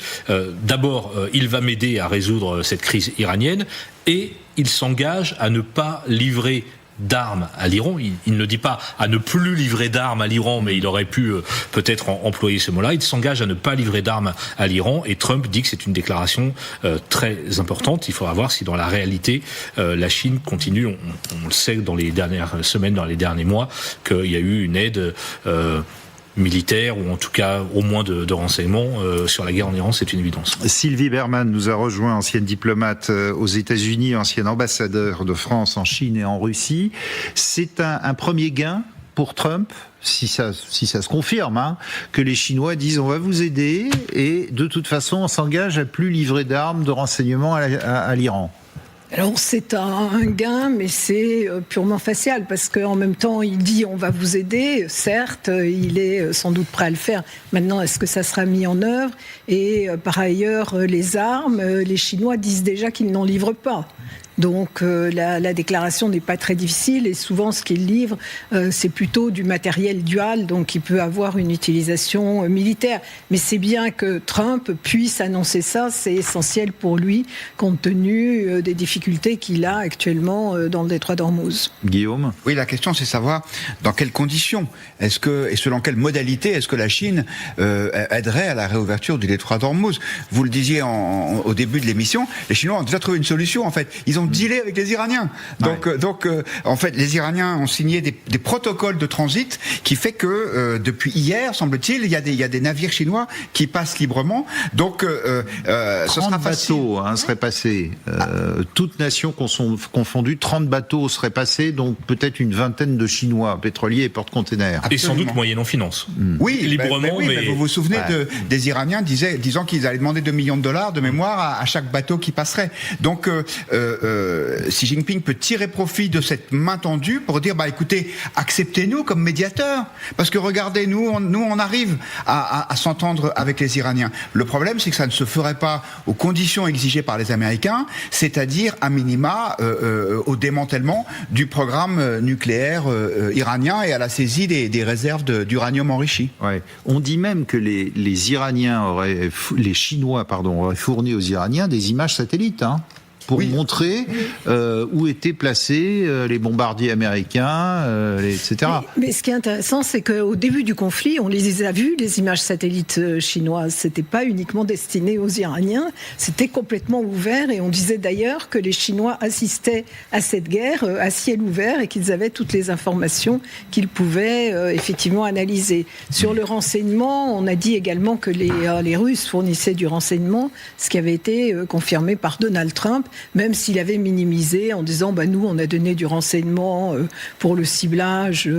d'abord, il va m'aider à résoudre cette crise iranienne et il s'engage à ne pas livrer d'armes à l'Iran. Il ne dit pas à ne plus livrer d'armes à l'Iran, mais il aurait pu peut-être employer ce mot-là. Il s'engage à ne pas livrer d'armes à l'Iran et Trump dit que c'est une déclaration très importante. Il faudra voir si dans la réalité la Chine continue. On le sait dans les dernières semaines, dans les derniers mois, qu'il y a eu une aide militaire ou en tout cas au moins de renseignements sur la guerre en Iran, c'est une évidence. Sylvie Berman nous a rejoint, ancienne diplomate aux États-Unis, ancienne ambassadeur de France en Chine et en Russie. C'est un premier gain pour Trump, si ça se confirme, que les Chinois disent on va vous aider et de toute façon on s'engage à plus livrer d'armes, de renseignements à l'Iran. Alors c'est un gain, mais c'est purement facial, parce qu'en même temps, il dit on va vous aider, certes, il est sans doute prêt à le faire. Maintenant, est-ce que ça sera mis en œuvre ? Et par ailleurs, les armes, les Chinois disent déjà qu'ils n'en livrent pas. Donc la déclaration n'est pas très difficile et souvent ce qu'ils livrent c'est plutôt du matériel dual, donc il peut avoir une utilisation militaire. Mais c'est bien que Trump puisse annoncer ça, c'est essentiel pour lui compte tenu des difficultés qu'il a actuellement dans le détroit d'Ormuz. Guillaume ? Oui, la question c'est savoir dans quelles conditions et selon quelles modalités est-ce que la Chine aiderait à la réouverture du détroit d'Ormuz. Vous le disiez au début de l'émission, les Chinois ont déjà trouvé une solution en fait. Ils ont dealé avec les Iraniens. Donc, en fait, les Iraniens ont signé des protocoles de transit qui fait que depuis hier, semble-t-il, il y a des navires chinois qui passent librement. Donc, ce sera facile. 30 bateaux seraient passés. Toutes nations confondues, 30 bateaux seraient passés, donc peut-être une vingtaine de Chinois, pétroliers et porte-containers. Et sans doute moyennant finance. Oui, librement. Mais vous vous souvenez des Iraniens disant qu'ils allaient demander $2 millions de mémoire à chaque bateau qui passerait. Donc, Xi Jinping peut tirer profit de cette main tendue pour dire écoutez, acceptez-nous comme médiateurs, parce que regardez, nous on arrive à s'entendre avec les Iraniens. Le problème, c'est que ça ne se ferait pas aux conditions exigées par les Américains, c'est-à-dire à minima au démantèlement du programme nucléaire iranien et à la saisie des réserves d'uranium enrichi. Ouais. On dit même que les Chinois auraient fourni aux Iraniens des images satellites. Pour montrer où étaient placés les bombardiers américains, etc. Mais ce qui est intéressant, c'est qu'au début du conflit, on les a vus, les images satellites chinoises. C'était pas uniquement destiné aux Iraniens, c'était complètement ouvert. Et on disait d'ailleurs que les Chinois assistaient à cette guerre à ciel ouvert et qu'ils avaient toutes les informations qu'ils pouvaient effectivement analyser. Sur le renseignement, on a dit également que les Russes fournissaient du renseignement, ce qui avait été confirmé par Donald Trump, même s'il avait minimisé en disant nous on a donné du renseignement pour le ciblage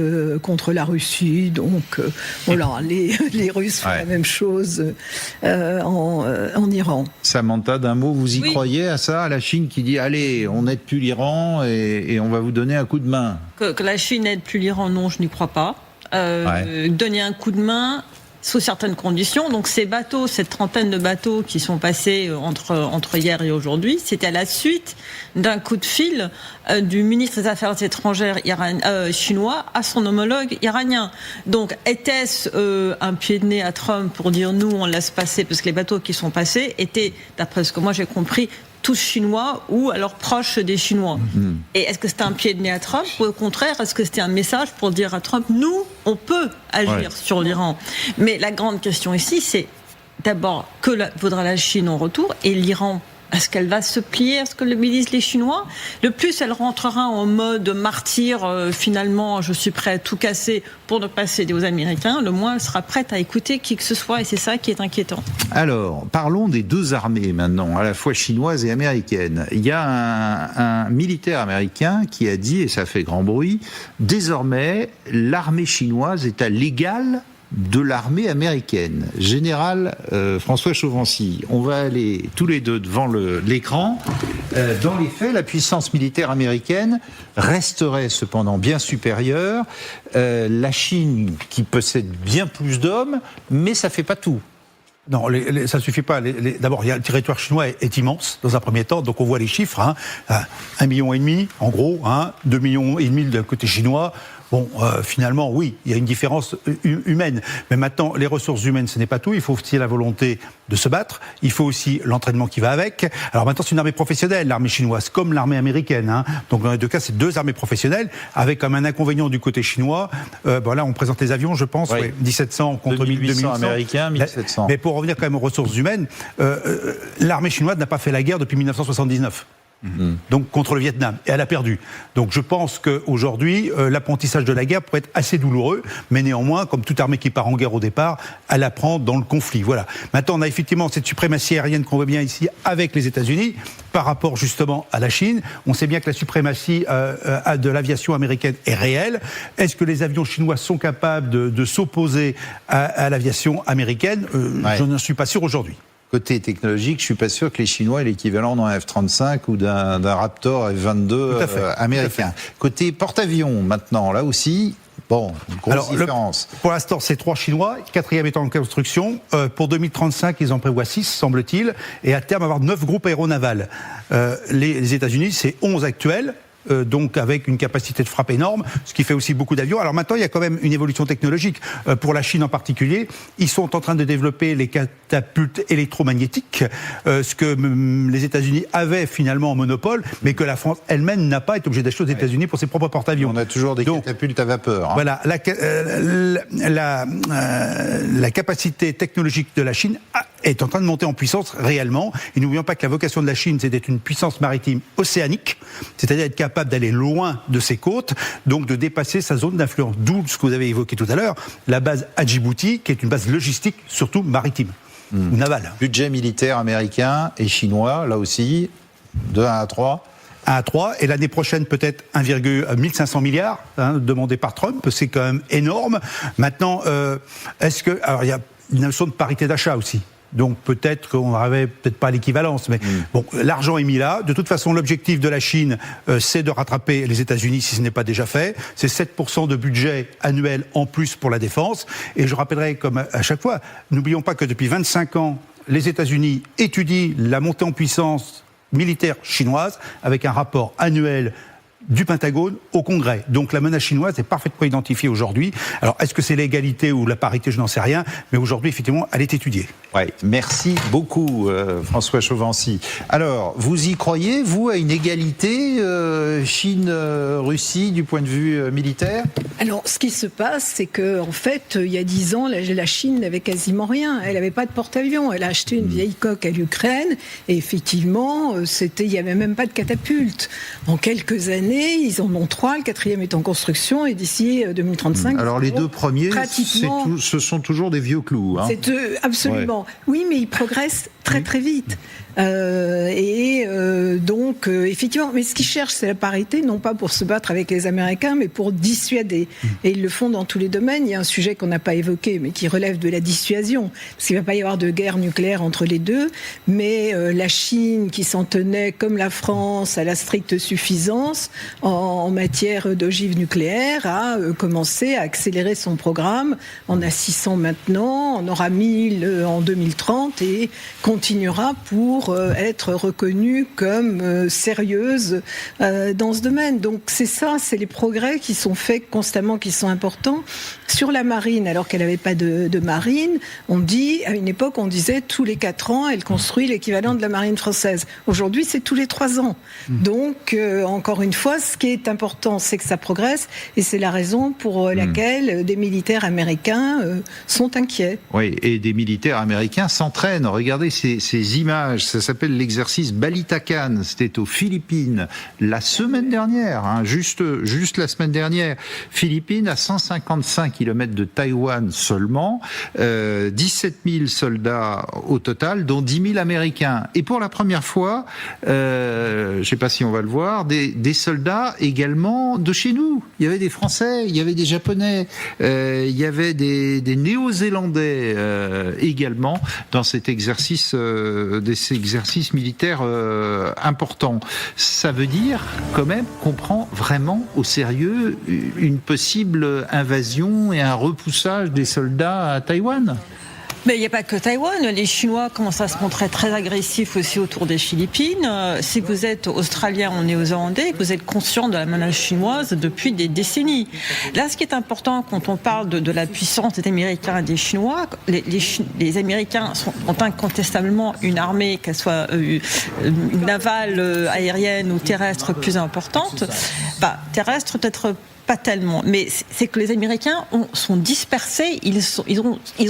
contre la Russie, donc voilà, les Russes font la même chose en Iran. Samantha, d'un mot, vous y croyez à ça, à la Chine qui dit allez, on n'aide plus l'Iran et on va vous donner un coup de main? Que la Chine n'aide plus l'Iran, non, je n'y crois pas. Donner un coup de main sous certaines conditions. Donc ces bateaux, cette trentaine de bateaux qui sont passés entre hier et aujourd'hui, c'était à la suite d'un coup de fil du ministre des Affaires étrangères chinois à son homologue iranien. Donc était-ce un pied de nez à Trump pour dire nous on laisse passer, parce que les bateaux qui sont passés étaient, d'après ce que moi j'ai compris, tous chinois ou alors proches des Chinois. Et est-ce que c'était un pied de nez à Trump ou au contraire, est-ce que c'était un message pour dire à Trump, nous, on peut agir sur l'Iran? Mais la grande question ici, c'est d'abord que vaudra la Chine en retour et l'Iran Est-ce qu'elle va se plier à ce que le disent les Chinois ? Le plus elle rentrera en mode martyr, finalement, je suis prêt à tout casser pour ne pas céder aux Américains, le moins elle sera prête à écouter qui que ce soit, et c'est ça qui est inquiétant. Alors, parlons des deux armées maintenant, à la fois chinoise et américaine. Il y a un militaire américain qui a dit, et ça fait grand bruit, désormais, l'armée chinoise est à l'égal de l'armée américaine. Général François Chauvency, on va aller tous les deux devant l'écran. Dans les faits, la puissance militaire américaine resterait cependant bien supérieure. La Chine, qui possède bien plus d'hommes, mais ça fait pas tout. Non, ça suffit pas. D'abord, le territoire chinois est immense dans un premier temps, donc on voit les chiffres. 1,5 million, en gros, 2,5 millions de côté chinois. Bon, finalement, oui, il y a une différence humaine. Mais maintenant, les ressources humaines, ce n'est pas tout. Il faut aussi la volonté de se battre. Il faut aussi l'entraînement qui va avec. Alors maintenant, c'est une armée professionnelle, l'armée chinoise, comme l'armée américaine. Donc dans les deux cas, c'est deux armées professionnelles, avec comme un inconvénient du côté chinois. Là, on présente les avions, je pense, 1700 contre 1800 américains, 1700. Mais pour revenir quand même aux ressources humaines, l'armée chinoise n'a pas fait la guerre depuis 1979. Donc contre le Vietnam, et elle a perdu. Donc je pense qu'aujourd'hui, l'apprentissage de la guerre pourrait être assez douloureux, mais néanmoins, comme toute armée qui part en guerre au départ, elle apprend dans le conflit. Voilà. Maintenant, on a effectivement cette suprématie aérienne qu'on voit bien ici avec les États-Unis par rapport justement à la Chine. On sait bien que la suprématie de l'aviation américaine est réelle. Est-ce que les avions chinois sont capables de s'opposer à l'aviation américaine ? Je n'en suis pas sûr aujourd'hui. Côté technologique, je suis pas sûr que les Chinois aient l'équivalent d'un F-35 ou d'un Raptor F-22 américain. Côté porte-avions, maintenant, là aussi, grosse différence. Pour l'instant, c'est 3 Chinois, 4e est en construction. Pour 2035, ils en prévoient 6, semble-t-il, et à terme, avoir 9 groupes aéronavals. Les États-Unis, c'est 11 actuels. Donc avec une capacité de frappe énorme, ce qui fait aussi beaucoup d'avions. Alors maintenant, il y a quand même une évolution technologique. Pour la Chine en particulier, ils sont en train de développer les catapultes électromagnétiques, ce que les États-Unis avaient finalement en monopole, mais que la France elle-même n'a pas été obligée d'acheter aux États-Unis pour ses propres porte-avions. On a toujours des catapultes à vapeur. Voilà, la capacité technologique de la Chine est en train de monter en puissance réellement. Et n'oublions pas que la vocation de la Chine, c'est d'être une puissance maritime océanique, c'est-à-dire être capable d'aller loin de ses côtes, donc de dépasser sa zone d'influence. D'où ce que vous avez évoqué tout à l'heure, la base à Djibouti, qui est une base logistique, surtout maritime ou navale. Budget militaire américain et chinois, là aussi, de 1 à 3. 1 à 3, et l'année prochaine peut-être 1,15 milliard demandé par Trump, c'est quand même énorme. Maintenant, alors il y a une notion de parité d'achat aussi. Donc peut-être qu'on n'avait peut-être pas l'équivalence, mais l'argent est mis là. De toute façon, l'objectif de la Chine, c'est de rattraper les États-Unis si ce n'est pas déjà fait. C'est 7% de budget annuel en plus pour la défense. Et je rappellerai, comme à chaque fois, n'oublions pas que depuis 25 ans, les États-Unis étudient la montée en puissance militaire chinoise avec un rapport annuel du Pentagone au Congrès. Donc la menace chinoise est parfaitement identifiée aujourd'hui. Alors est-ce que c'est l'égalité ou la parité, je n'en sais rien, mais aujourd'hui effectivement elle est étudiée. Ouais, merci beaucoup François Chauvency. Alors vous y croyez, vous, à une égalité Chine-Russie du point de vue militaire ? Alors ce qui se passe, c'est que en fait il y a 10 ans la Chine n'avait quasiment rien. Elle n'avait pas de porte-avions. Elle a acheté une vieille coque à l'Ukraine et effectivement il n'y avait même pas de catapulte. En quelques années, ils en ont 3, le 4e est en construction et d'ici 2035... Alors les 2 premiers, pratiquement... ce sont toujours des vieux clous. C'est absolument. Ouais. Oui, mais ils progressent très très vite. Donc, effectivement, mais ce qu'ils cherchent, c'est la parité, non pas pour se battre avec les Américains, mais pour dissuader. Et ils le font dans tous les domaines. Il y a un sujet qu'on n'a pas évoqué, mais qui relève de la dissuasion. Parce qu'il ne va pas y avoir de guerre nucléaire entre les deux. Mais la Chine, qui s'en tenait, comme la France, à la stricte suffisance en matière d'ogive nucléaire, a commencé à accélérer son programme. On a 600 maintenant, on aura 1000 en 2030 et continuera pour être reconnue comme sérieuse dans ce domaine. Donc c'est les progrès qui sont faits constamment, qui sont importants. Sur la marine, alors qu'elle n'avait pas de marine, à une époque, on disait tous les 4 ans, elle construit l'équivalent de la marine française. Aujourd'hui, c'est tous les 3 ans. Donc, encore une fois, ce qui est important, c'est que ça progresse, et c'est la raison pour laquelle des militaires américains sont inquiets. Oui, et des militaires américains s'entraînent. Regardez ces images. Ça s'appelle l'exercice Balitakan. C'était aux Philippines la semaine dernière, juste la semaine dernière. Philippines à 155 km de Taïwan seulement, 17 000 soldats au total, dont 10 000 Américains. Et pour la première fois, je ne sais pas si on va le voir, des soldats également de chez nous. Il y avait des Français, il y avait des Japonais, il y avait des Néo-Zélandais également dans cet exercice, des exercices militaires importants. Ça veut dire quand même qu'on prend vraiment au sérieux une possible invasion et un repoussage des soldats à Taïwan. Mais il n'y a pas que Taïwan. Les Chinois commencent à se montrer très agressifs aussi autour des Philippines. Si vous êtes Australien ou Néo-Zélandais, vous êtes conscient de la menace chinoise depuis des décennies. Là, ce qui est important quand on parle de la puissance des Américains et des Chinois, les Américains ont incontestablement une armée, qu'elle soit navale, aérienne ou terrestre, plus importante. Terrestre peut-être pas tellement, mais c'est que les Américains sont dispersés, ils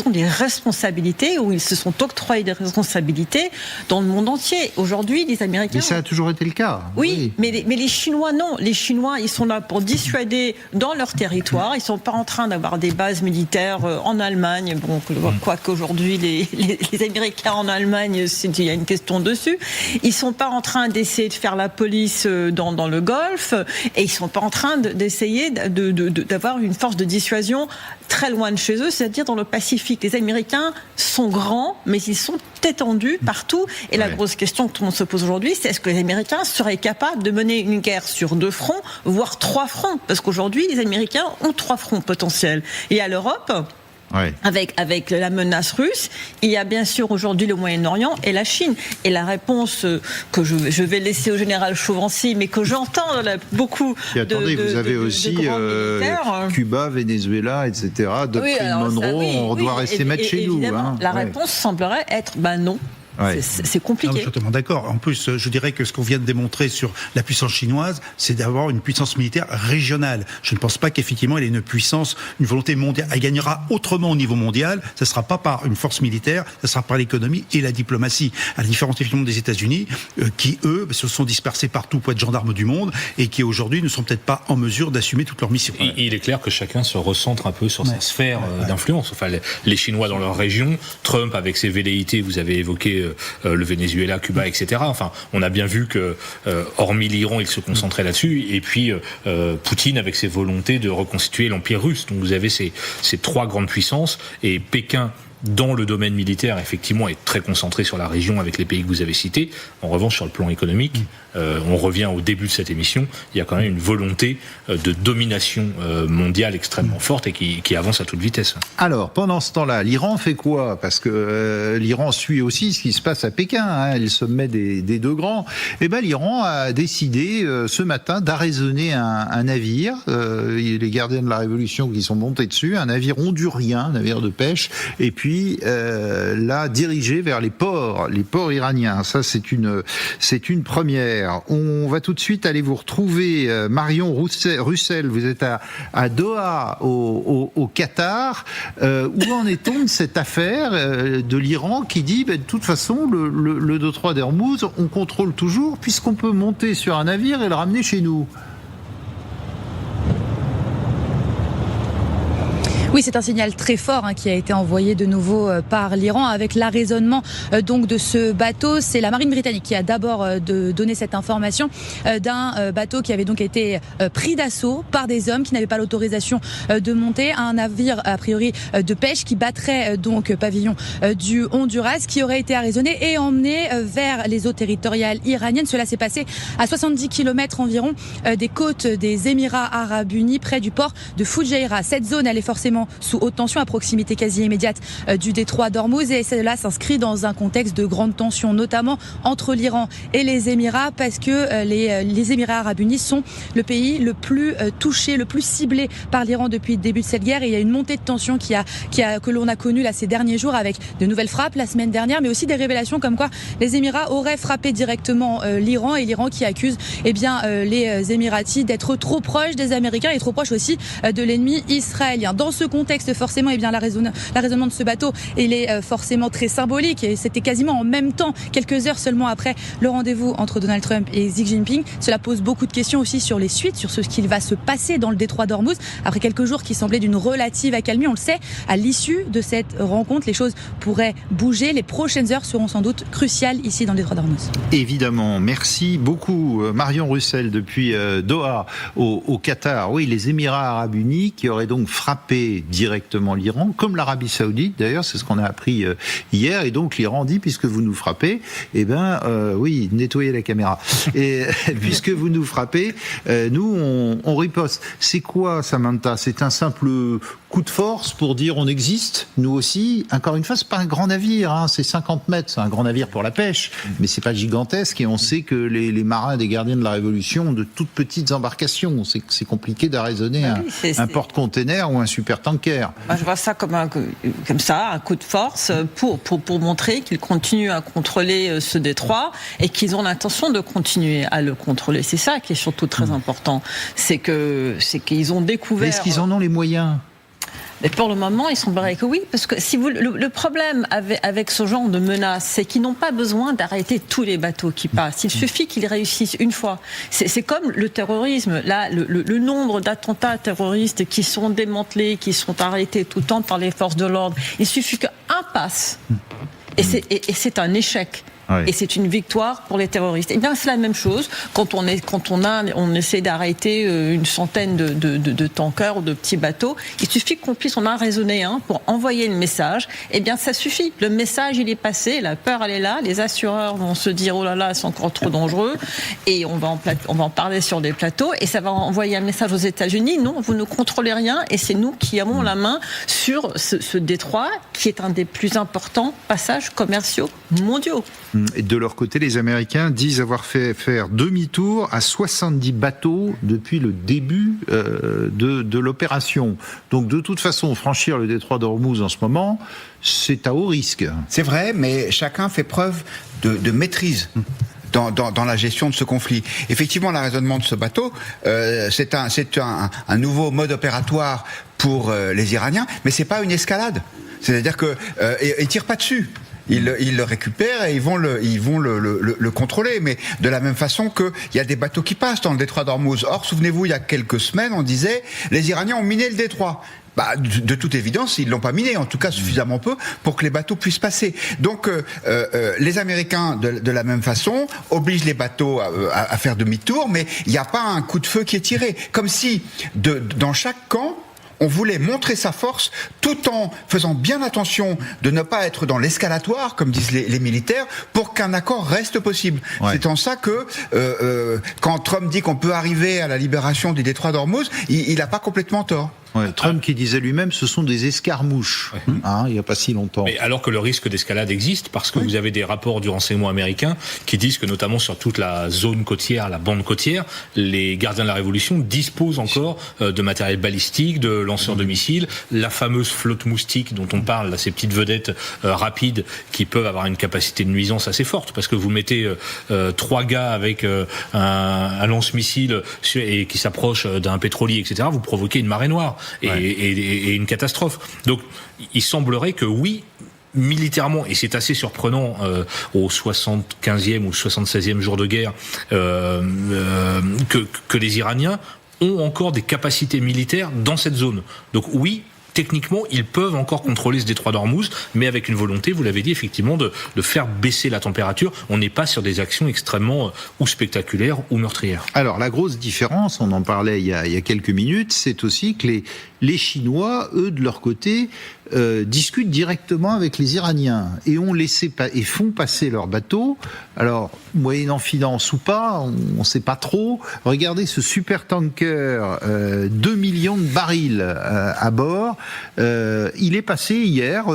ont des responsabilités, ou ils se sont octroyés des responsabilités dans le monde entier. Aujourd'hui, les Américains... Mais ça a toujours été le cas. Oui. Mais les Chinois, non. Les Chinois, ils sont là pour dissuader dans leur territoire. Ils sont pas en train d'avoir des bases militaires en Allemagne. Bon, quoique aujourd'hui, les Américains en Allemagne, il y a une question dessus. Ils sont pas en train d'essayer de faire la police dans le Golfe, et ils sont pas en train d'essayer d'avoir une force de dissuasion très loin de chez eux, c'est-à-dire dans le Pacifique. Les Américains sont grands, mais ils sont étendus partout. Et la grosse question que tout le monde se pose aujourd'hui, c'est est-ce que les Américains seraient capables de mener une guerre sur 2 fronts, voire 3 fronts? Parce qu'aujourd'hui, les Américains ont 3 fronts potentiels. Et à l'Europe... Ouais. Avec la menace russe, il y a bien sûr aujourd'hui le Moyen-Orient et la Chine. Et la réponse que je vais laisser au général Chauvency, mais que j'entends beaucoup attendez, vous avez aussi Cuba, Venezuela, etc. Doctrine Monroe, on doit rester mettre chez nous. La réponse semblerait être non. Ouais. C'est compliqué. Non, je suis totalement d'accord. En plus, je dirais que ce qu'on vient de démontrer sur la puissance chinoise, c'est d'avoir une puissance militaire régionale. Je ne pense pas qu'effectivement elle ait une puissance, une volonté mondiale. Elle gagnera autrement au niveau mondial. Ça ne sera pas par une force militaire, ça sera par l'économie et la diplomatie. À la différence effectivement des États-Unis, qui eux se sont dispersés partout pour être gendarmes du monde et qui aujourd'hui ne sont peut-être pas en mesure d'assumer toutes leurs missions. Il est clair que chacun se recentre un peu sur sa sphère d'influence. Enfin, les Chinois dans leur région, Trump avec ses velléités, vous avez évoqué le Venezuela, Cuba, etc. Enfin, on a bien vu que, hormis l'Iran, il se concentrait là-dessus. Et puis, Poutine avec ses volontés de reconstituer l'Empire russe. Donc, vous avez ces 3 grandes puissances. Et Pékin, dans le domaine militaire, effectivement, est très concentré sur la région avec les pays que vous avez cités. En revanche, sur le plan économique, on revient au début de cette émission, il y a quand même une volonté de domination mondiale extrêmement forte et qui avance à toute vitesse. Alors, pendant ce temps-là, l'Iran fait quoi? Parce que l'Iran suit aussi ce qui se passe à Pékin, le sommet des 2 grands. Eh ben, l'Iran a décidé ce matin d'arraisonner un navire, les gardiens de la Révolution qui sont montés dessus, un navire hondurien, un navire de pêche, et puis l'a dirigé vers les ports iraniens. Ça, c'est une première. On va tout de suite aller vous retrouver, Marion Russel, vous êtes à Doha, au Qatar. Où en est-on de cette affaire de l'Iran qui dit, de toute façon, le détroit d'Ormuz, on contrôle toujours, puisqu'on peut monter sur un navire et le ramener chez nous? Oui, c'est un signal très fort qui a été envoyé de nouveau par l'Iran avec l'arraisonnement donc de ce bateau. C'est la marine britannique qui a d'abord donné cette information d'un bateau qui avait donc été pris d'assaut par des hommes qui n'avaient pas l'autorisation de monter, un navire a priori de pêche qui battrait donc pavillon du Honduras, qui aurait été arraisonné et emmené vers les eaux territoriales iraniennes. Cela s'est passé à 70 km environ des côtes des Émirats Arabes Unis, près du port de Fujairah. Cette zone, elle est forcément sous haute tension, à proximité quasi immédiate du détroit d'Ormuz, et cela s'inscrit dans un contexte de grande tension, notamment entre l'Iran et les Émirats, parce que les Émirats Arabes Unis sont le pays le plus touché, le plus ciblé par l'Iran depuis le début de cette guerre. Et il y a une montée de tension que l'on a connue là ces derniers jours, avec de nouvelles frappes la semaine dernière, mais aussi des révélations comme quoi les Émirats auraient frappé directement l'Iran, et l'Iran qui accuse les Émiratis d'être trop proches des Américains et trop proches aussi de l'ennemi israélien. Dans ce contexte, forcément, eh bien, l'arraisonnement de ce bateau, il est forcément très symbolique. Et c'était quasiment en même temps, quelques heures seulement après le rendez-vous entre Donald Trump et Xi Jinping. Cela pose beaucoup de questions aussi sur les suites, sur ce qu'il va se passer dans le détroit d'Ormuz. Après quelques jours qui semblaient d'une relative accalmie, on le sait, à l'issue de cette rencontre, les choses pourraient bouger. Les prochaines heures seront sans doute cruciales ici dans le détroit d'Ormuz. Évidemment, merci beaucoup Marion Russell depuis Doha au Qatar. Oui, les Émirats Arabes Unis qui auraient donc frappé directement l'Iran, comme l'Arabie Saoudite d'ailleurs, c'est ce qu'on a appris hier, et donc l'Iran dit, puisque vous nous frappez, eh ben oui, nettoyez la caméra. Et puisque vous nous frappez, nous on riposte. C'est quoi, Samantha? C'est un simple coup de force pour dire on existe, nous aussi. Encore une fois, c'est pas un grand navire, hein, c'est 50 mètres, c'est un grand navire pour la pêche, mais c'est pas gigantesque, et on sait que les marins des gardiens de la Révolution ont de toutes petites embarcations. C'est compliqué d'arraisonner un porte-container ou un super-tanker. Moi, je vois ça comme un coup de force pour montrer qu'ils continuent à contrôler ce détroit et qu'ils ont l'intention de continuer à le contrôler. C'est ça qui est surtout très important. C'est qu'ils ont découvert... Est-ce qu'ils en ont les moyens ? Mais pour le moment, il semblerait que oui, parce que si le problème avec ce genre de menace, c'est qu'ils n'ont pas besoin d'arrêter tous les bateaux qui passent. Il suffit qu'ils réussissent une fois. C'est comme le terrorisme. Là, le nombre d'attentats terroristes qui sont démantelés, qui sont arrêtés tout le temps par les forces de l'ordre, il suffit qu'un passe. Et c'est un échec. Oui. Et c'est une victoire pour les terroristes. Et bien, c'est la même chose quand on essaie d'arrêter une centaine de tankers ou de petits bateaux. Il suffit qu'on puisse en raisonner un pour envoyer le message. Et bien, ça suffit. Le message, il est passé. La peur, elle est là. Les assureurs vont se dire, oh là là, c'est encore trop dangereux. Et on va en parler sur des plateaux. Et ça va envoyer un message aux États-Unis. Non, vous ne contrôlez rien. Et c'est nous qui avons la main sur ce détroit qui est un des plus importants passages commerciaux mondiaux. Et de leur côté, les Américains disent avoir fait faire demi-tour à 70 bateaux depuis le début de l'opération. Donc de toute façon, franchir le détroit d'Ormuz en ce moment, c'est à haut risque. C'est vrai, mais chacun fait preuve de maîtrise. Dans la gestion de ce conflit. Effectivement, le raisonnement de ce bateau, c'est un nouveau mode opératoire pour les Iraniens, mais c'est pas une escalade. C'est-à-dire que ils tirent pas dessus. Ils le récupèrent et ils vont le contrôler. Mais de la même façon qu'il y a des bateaux qui passent dans le détroit d'Ormuz. Or, souvenez-vous, il y a quelques semaines, on disait les Iraniens ont miné le détroit. De toute évidence, ils l'ont pas miné, en tout cas suffisamment peu pour que les bateaux puissent passer. Donc, les Américains, de la même façon, obligent les bateaux à faire demi-tour, mais il n'y a pas un coup de feu qui est tiré. Comme si, dans chaque camp, on voulait montrer sa force tout en faisant bien attention de ne pas être dans l'escalatoire, comme disent les militaires, pour qu'un accord reste possible. Ouais. C'est en ça que quand Trump dit qu'on peut arriver à la libération du détroit d'Ormuz, il n'a pas complètement tort. Ouais, Trump qui disait lui-même, ce sont des escarmouches, il n'y a pas si longtemps. Mais alors que le risque d'escalade existe, parce que vous avez des rapports du renseignement américain qui disent que notamment sur toute la zone côtière, la bande côtière, les gardiens de la Révolution disposent encore de matériel balistique, de lanceurs de missiles, la fameuse flotte moustique dont on parle, là, ces petites vedettes rapides qui peuvent avoir une capacité de nuisance assez forte, parce que vous mettez 3 gars avec un lance-missile et qui s'approche d'un pétrolier, etc., vous provoquez une marée noire. Et une catastrophe. Donc, il semblerait que oui, militairement, et c'est assez surprenant au 75e ou 76e jour de guerre, que les Iraniens ont encore des capacités militaires dans cette zone. Donc oui, techniquement, ils peuvent encore contrôler ce détroit d'Ormuz, mais avec une volonté, vous l'avez dit, effectivement, de faire baisser la température. On n'est pas sur des actions extrêmement ou spectaculaires ou meurtrières. Alors, la grosse différence, on en parlait il y a quelques minutes, c'est aussi que les Chinois, eux, de leur côté, discutent directement avec les Iraniens et font passer leurs bateaux. Alors, moyennant finance ou pas, on ne sait pas trop. Regardez ce super-tanker, 2 millions de barils à bord. Il est passé hier,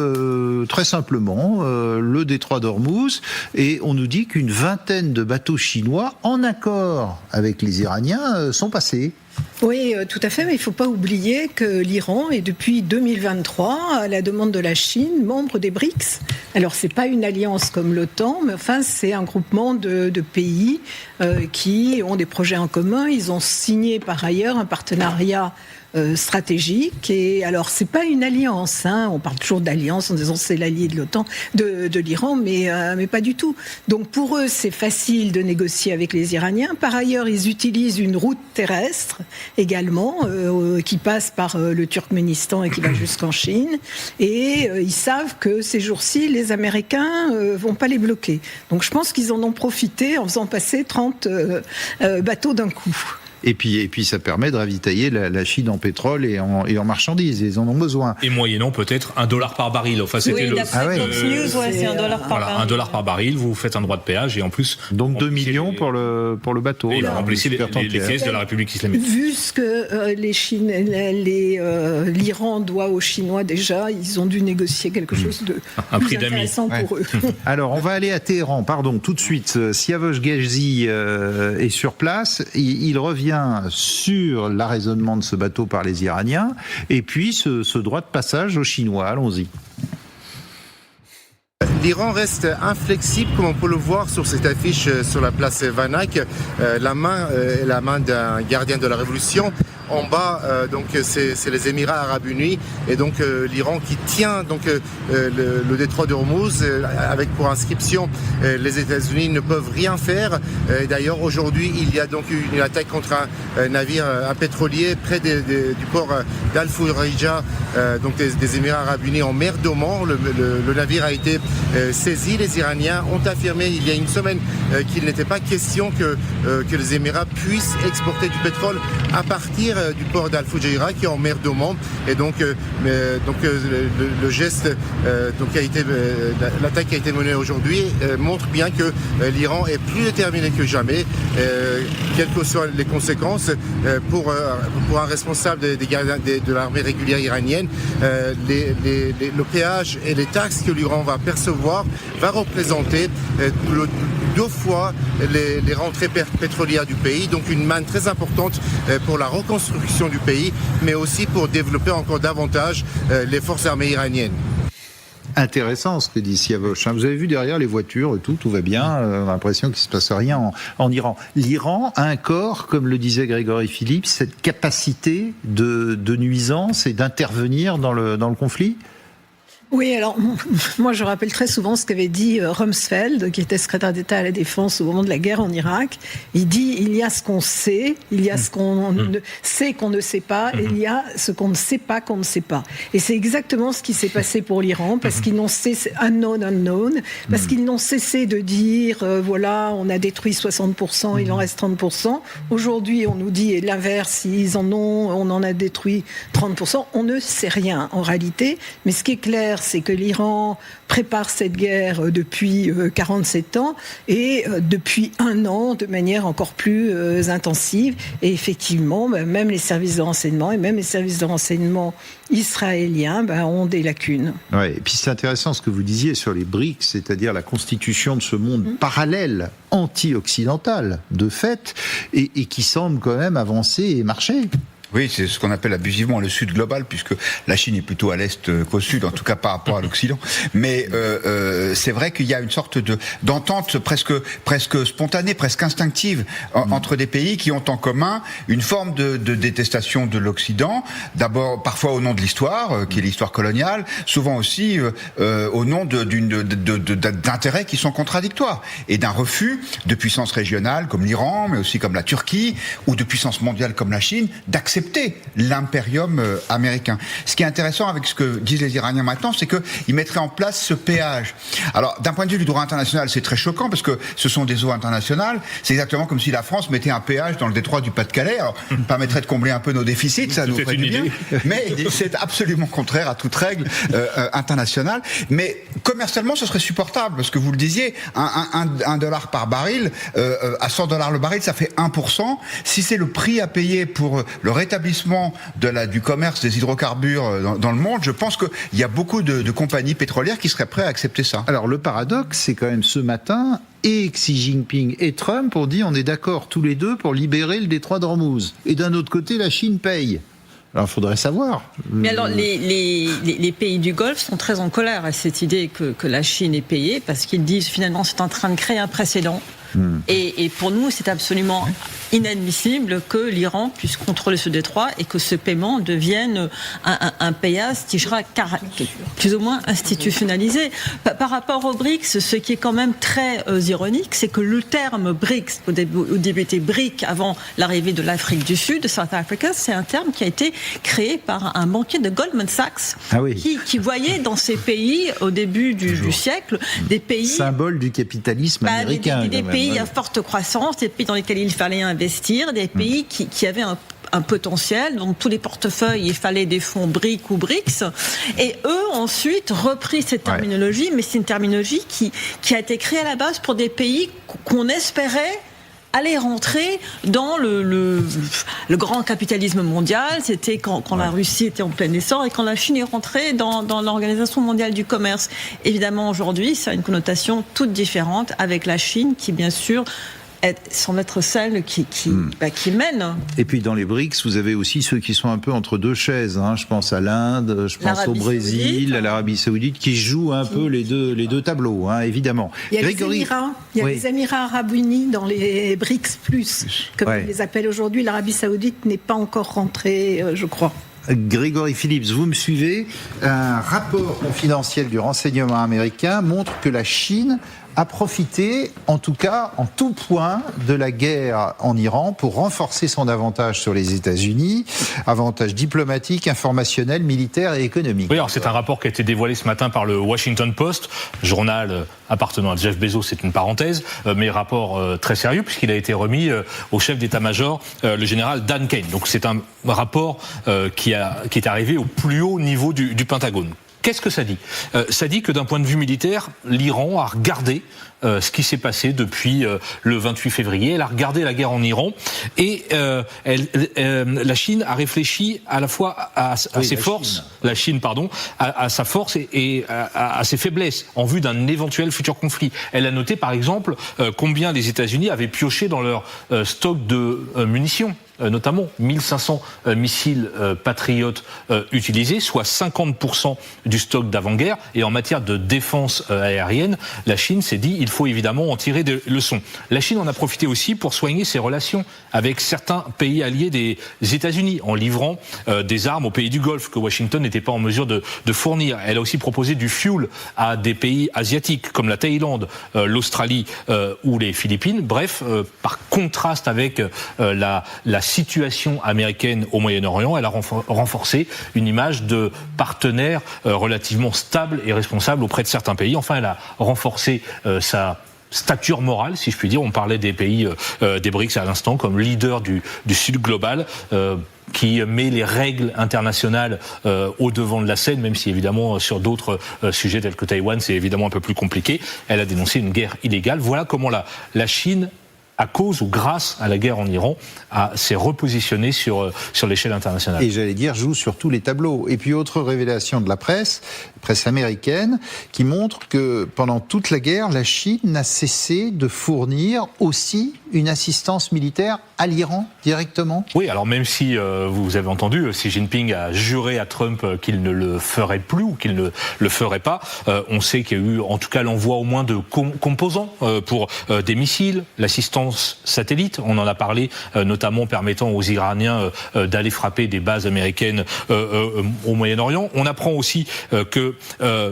très simplement, le détroit d'Ormuz, et on nous dit qu'une vingtaine de bateaux chinois, en accord avec les Iraniens, sont passés. Oui, tout à fait, mais il ne faut pas oublier que l'Iran est depuis 2023, à la demande de la Chine, membre des BRICS. Alors, ce n'est pas une alliance comme l'OTAN, mais enfin, c'est un groupement de pays qui ont des projets en commun. Ils ont signé par ailleurs un partenariat stratégique. Et alors, c'est pas une alliance. On parle toujours d'alliance en disant c'est l'allié de l'OTAN, de l'Iran, mais pas du tout. Donc pour eux, c'est facile de négocier avec les Iraniens. Par ailleurs, ils utilisent une route terrestre également qui passe par le Turkménistan et qui va jusqu'en Chine. Et ils savent que ces jours-ci, les Américains vont pas les bloquer. Donc je pense qu'ils en ont profité en faisant passer 30 bateaux d'un coup. Et puis ça permet de ravitailler la Chine en pétrole et en marchandises. Ils en ont besoin. Et moyennant peut-être $1 par baril. Enfin, c'était c'est $1 par baril. $1 par baril, vous faites un droit de péage et en plus... Donc 2 millions pour le bateau. Et vous remplissez les caisses de la République islamique. Vu ce que l'Iran doit aux Chinois déjà, ils ont dû négocier quelque chose de plus intéressant pour eux. Alors, on va aller à Téhéran, tout de suite. Siavash Ghazi est sur place. Il revient sur l'arraisonnement de ce bateau par les Iraniens et puis ce droit de passage aux Chinois. Allons-y. L'Iran reste inflexible, comme on peut le voir sur cette affiche sur la place Vanak. La main est la main d'un gardien de la révolution. En bas, donc c'est les Émirats Arabes Unis et donc l'Iran qui tient donc le détroit de Hormuz avec pour inscription les États-Unis ne peuvent rien faire. D'ailleurs aujourd'hui il y a donc une attaque contre un navire, un pétrolier près du port d'Al-Furayja, donc des Émirats Arabes Unis en mer d'Oman. Le navire a été saisi. Les Iraniens ont affirmé il y a une semaine qu'il n'était pas question que les Émirats puissent exporter du pétrole à partir du port d'Al-Fujayra qui est en mer d'Oman et donc le geste l'attaque qui a été menée aujourd'hui montre bien que l'Iran est plus déterminé que jamais quelles que soient les conséquences pour un responsable des gardiens de l'armée régulière iranienne. Le péage et les taxes que l'Iran va percevoir va représenter 2 fois les rentrées pétrolières du pays, donc une manne très importante pour la reconstruction du pays, mais aussi pour développer encore davantage les forces armées iraniennes. Intéressant ce que dit Siavash. Vous avez vu derrière les voitures, tout va bien. On a l'impression qu'il ne se passe rien en Iran. L'Iran a encore, comme le disait Grégory Phillips, cette capacité de nuisance et d'intervenir dans le conflit. Oui, alors moi je rappelle très souvent ce qu'avait dit Rumsfeld, qui était secrétaire d'État à la Défense au moment de la guerre en Irak. Il dit il y a ce qu'on sait, il y a ce qu'on sait qu'on ne sait pas, et il y a ce qu'on ne sait pas qu'on ne sait pas. Et c'est exactement ce qui s'est passé pour l'Iran, parce qu'ils n'ont cessé unknown, parce qu'ils n'ont cessé de dire voilà, on a détruit 60%, il en reste 30%. Aujourd'hui, on nous dit l'inverse, on en a détruit 30%. On ne sait rien en réalité, mais ce qui est clair, c'est que l'Iran prépare cette guerre depuis 47 ans et depuis 1 an de manière encore plus intensive. Et effectivement, même les services de renseignement et même les services de renseignement israéliens ont des lacunes. Ouais, et puis c'est intéressant ce que vous disiez sur les BRICS, c'est-à-dire la constitution de ce monde parallèle, anti-occidental, de fait, et qui semble quand même avancer et marcher. Oui, c'est ce qu'on appelle abusivement le Sud global, puisque la Chine est plutôt à l'Est qu'au Sud, en tout cas par rapport à l'Occident. Mais c'est vrai qu'il y a une sorte d'entente presque spontanée, presque instinctive entre des pays qui ont en commun une forme de détestation de l'Occident, d'abord parfois au nom de l'histoire, qui est l'histoire coloniale, souvent aussi au nom d'intérêts qui sont contradictoires, et d'un refus de puissances régionales comme l'Iran, mais aussi comme la Turquie, ou de puissances mondiales comme la Chine, d'accepter l'impérium américain. Ce qui est intéressant avec ce que disent les Iraniens maintenant, c'est qu'ils mettraient en place ce péage. Alors, d'un point de vue du droit international, c'est très choquant parce que ce sont des eaux internationales. C'est exactement comme si la France mettait un péage dans le détroit du Pas-de-Calais. Alors, ça permettrait de combler un peu nos déficits, ça nous ferait du bien. Mais c'est absolument contraire à toute règle internationale. Mais commercialement, ce serait supportable parce que vous le disiez, $1 par baril, à $100 le baril, ça fait 1%. Si c'est le prix à payer pour le rétablissement du commerce des hydrocarbures dans le monde, je pense qu'il y a beaucoup de compagnies pétrolières qui seraient prêtes à accepter ça. Alors le paradoxe, c'est quand même ce matin, et Xi Jinping et Trump ont dit on est d'accord tous les deux pour libérer le détroit d'Ormuz. Et d'un autre côté, la Chine paye. Alors, il faudrait savoir. Mais alors, les pays du Golfe sont très en colère à cette idée que la Chine est payée, parce qu'ils disent finalement c'est en train de créer un précédent Et pour nous, c'est absolument inadmissible que l'Iran puisse contrôler ce détroit et que ce paiement devienne un payage qui sera plus ou moins institutionnalisé. Par rapport aux BRICS, ce qui est quand même très ironique, c'est que le terme BRICS, au début était BRIC avant l'arrivée de l'Afrique du Sud, de South Africa, c'est un terme qui a été créé par un banquier de Goldman Sachs qui voyait dans ces pays, au début du siècle, des pays... Symbole du capitalisme américain. Des pays à forte croissance, des pays dans lesquels il fallait investir, des pays qui avaient un potentiel, donc tous les portefeuilles, il fallait des fonds BRIC ou BRICS, et eux ensuite repris cette terminologie, mais c'est une terminologie qui a été créée à la base pour des pays qu'on espérait aller rentrer dans le grand capitalisme mondial. C'était quand la Russie était en plein essor et quand la Chine est rentrée dans l'Organisation mondiale du commerce. Évidemment, aujourd'hui, ça a une connotation toute différente avec la Chine qui, bien sûr, semble être celle qui mène. Et puis dans les BRICS, vous avez aussi ceux qui sont un peu entre deux chaises. Je pense à l'Inde, je pense au Brésil, à l'Arabie Saoudite, qui jouent un peu les deux tableaux, évidemment. Il y a les Émirats Arabes Unis dans les BRICS+, comme on les appelle aujourd'hui. L'Arabie Saoudite n'est pas encore rentrée, je crois. Grégory Phillips, vous me suivez. Un rapport confidentiel du renseignement américain montre que la Chine a profité, en tout cas, en tout point, de la guerre en Iran pour renforcer son avantage sur les États-Unis, avantage diplomatique, informationnel, militaire et économique. Oui, alors c'est un rapport qui a été dévoilé ce matin par le Washington Post, journal appartenant à Jeff Bezos, c'est une parenthèse, mais rapport très sérieux puisqu'il a été remis au chef d'état-major, le général Dan Kane. Donc c'est un rapport qui est arrivé au plus haut niveau du Pentagone. Qu'est-ce que ça dit ? Ça dit que d'un point de vue militaire, l'Iran a regardé ce qui s'est passé depuis le 28 février. Elle a regardé la guerre en Iran et la Chine a réfléchi à la fois à ses forces, la Chine, à sa force et à ses faiblesses en vue d'un éventuel futur conflit. Elle a noté par exemple combien les États-Unis avaient pioché dans leur stock de munitions. Notamment 1500 missiles patriotes utilisés, soit 50% du stock d'avant-guerre. Et en matière de défense aérienne, la Chine s'est dit il faut évidemment en tirer des leçons. La Chine en a profité aussi pour soigner ses relations avec certains pays alliés des États-Unis, en livrant des armes aux pays du Golfe que Washington n'était pas en mesure de fournir. Elle a aussi proposé du fuel à des pays asiatiques comme la Thaïlande, l'Australie ou les Philippines. Bref, par contraste avec la situation américaine au Moyen-Orient, elle a renforcé une image de partenaire relativement stable et responsable auprès de certains pays. Enfin, elle a renforcé sa stature morale, si je puis dire. On parlait des pays des BRICS à l'instant comme leader du Sud global, qui met les règles internationales au devant de la scène, même si évidemment sur d'autres sujets tels que Taïwan, c'est évidemment un peu plus compliqué. Elle a dénoncé une guerre illégale. Voilà comment la Chine, à cause ou grâce à la guerre en Iran, s'est repositionné sur l'échelle internationale. Et j'allais dire, joue sur tous les tableaux. Et puis autre révélation de la presse américaine, qui montre que pendant toute la guerre, la Chine n'a cessé de fournir aussi une assistance militaire à l'Iran directement. Oui, alors même si vous avez entendu, Xi Jinping a juré à Trump qu'il ne le ferait plus ou qu'il ne le ferait pas, on sait qu'il y a eu en tout cas l'envoi au moins de composants pour des missiles, l'assistance satellite, on en a parlé, notamment permettant aux Iraniens d'aller frapper des bases américaines au Moyen-Orient. On apprend aussi que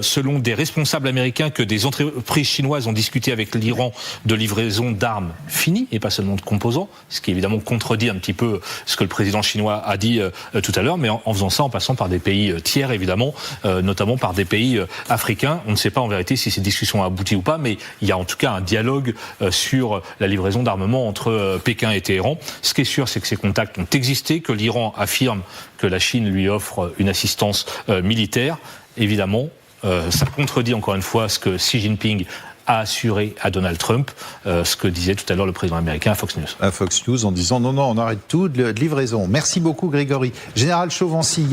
selon des responsables américains, que des entreprises chinoises ont discuté avec l'Iran de livraison d'armes finies et pas seulement de composants, ce qui évidemment contredit un petit peu ce que le président chinois a dit tout à l'heure, mais en faisant ça en passant par des pays tiers évidemment, notamment par des pays africains. On ne sait pas en vérité si ces discussions ont abouti ou pas, mais il y a en tout cas un dialogue sur la livraison d'armement entre Pékin et Téhéran. Ce qui est sûr, c'est que ces contacts ont existé, que l'Iran affirme que la Chine lui offre une assistance militaire. Évidemment, ça contredit encore une fois ce que Xi Jinping a assuré à Donald Trump, ce que disait tout à l'heure le président américain à Fox News. À Fox News en disant non, on arrête tout de livraison. Merci beaucoup Grégory. Général Chauvency,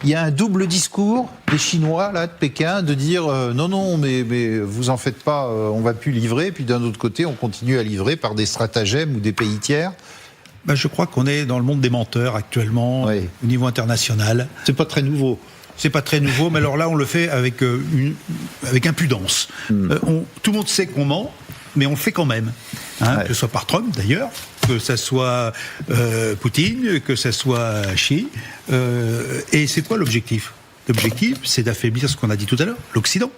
il y a un double discours des Chinois là de Pékin de dire non, mais vous en faites pas, on va plus livrer. Puis d'un autre côté, on continue à livrer par des stratagèmes ou des pays tiers. Je crois qu'on est dans le monde des menteurs actuellement, au niveau international. C'est pas très nouveau. C'est pas très nouveau, mais alors là, on le fait avec impudence. Tout le monde sait qu'on ment, mais on le fait quand même. que ce soit par Trump d'ailleurs, que ça soit Poutine, que ça soit Xi. Et c'est quoi l'objectif ? L'objectif, c'est d'affaiblir ce qu'on a dit tout à l'heure, l'Occident.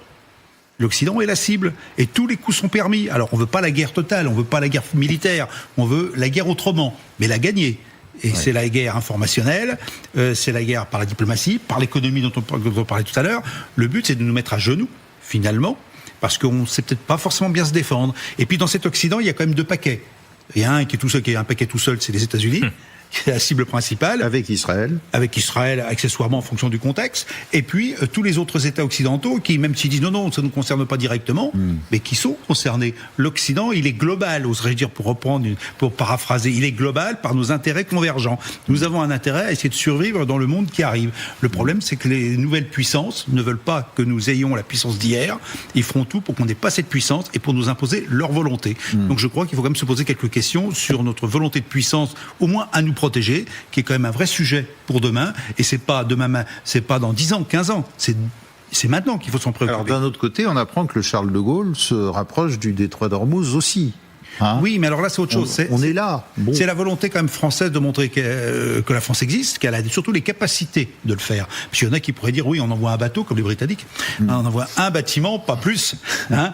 L'Occident est la cible, et tous les coups sont permis. Alors on veut pas la guerre totale, on veut pas la guerre militaire, on veut la guerre autrement, mais la gagner. Et c'est la guerre informationnelle, c'est la guerre par la diplomatie, par l'économie dont on parlait tout à l'heure. Le but, c'est de nous mettre à genoux, finalement, parce qu'on ne sait peut-être pas forcément bien se défendre. Et puis dans cet Occident, il y a quand même deux paquets. Il y a un qui est tout seul, qui est un paquet tout seul, c'est les États-Unis. C'est la cible principale. Avec Israël, accessoirement en fonction du contexte. Et puis, tous les autres États occidentaux qui, même s'ils disent non, ça ne nous concerne pas directement, mais qui sont concernés. L'Occident, il est global, oserais-je dire, pour paraphraser, il est global par nos intérêts convergents. Nous avons un intérêt à essayer de survivre dans le monde qui arrive. Le problème, c'est que les nouvelles puissances ne veulent pas que nous ayons la puissance d'hier. Ils feront tout pour qu'on n'ait pas cette puissance et pour nous imposer leur volonté. Donc je crois qu'il faut quand même se poser quelques questions sur notre volonté de puissance, au moins à nous protéger, qui est quand même un vrai sujet pour demain, et c'est pas demain, c'est pas dans 10 ans, 15 ans, c'est maintenant qu'il faut s'en préoccuper. Alors d'un autre côté, on apprend que le Charles de Gaulle se rapproche du détroit d'Ormuz aussi. Oui, mais alors là, c'est autre chose. On est là. Bon. C'est la volonté quand même française de montrer que la France existe, qu'elle a surtout les capacités de le faire. Parce qu'il y en a qui pourraient dire, oui, on envoie un bateau, comme les Britanniques. On envoie un bâtiment, pas plus. Mais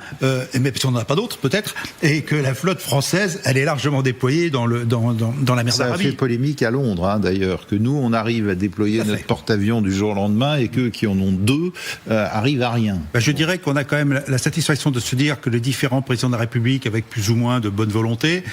parce qu'on n'en a pas d'autres, peut-être. Et que la flotte française, elle est largement déployée dans la mer d'Arabie. Ça a fait polémique à Londres, d'ailleurs. Que nous, on arrive à déployer notre porte-avions du jour au lendemain et qu'eux qui en ont deux arrivent à rien. Je dirais qu'on a quand même la satisfaction de se dire que les différents présidents de la République, avec plus ou moins de bonne volonté,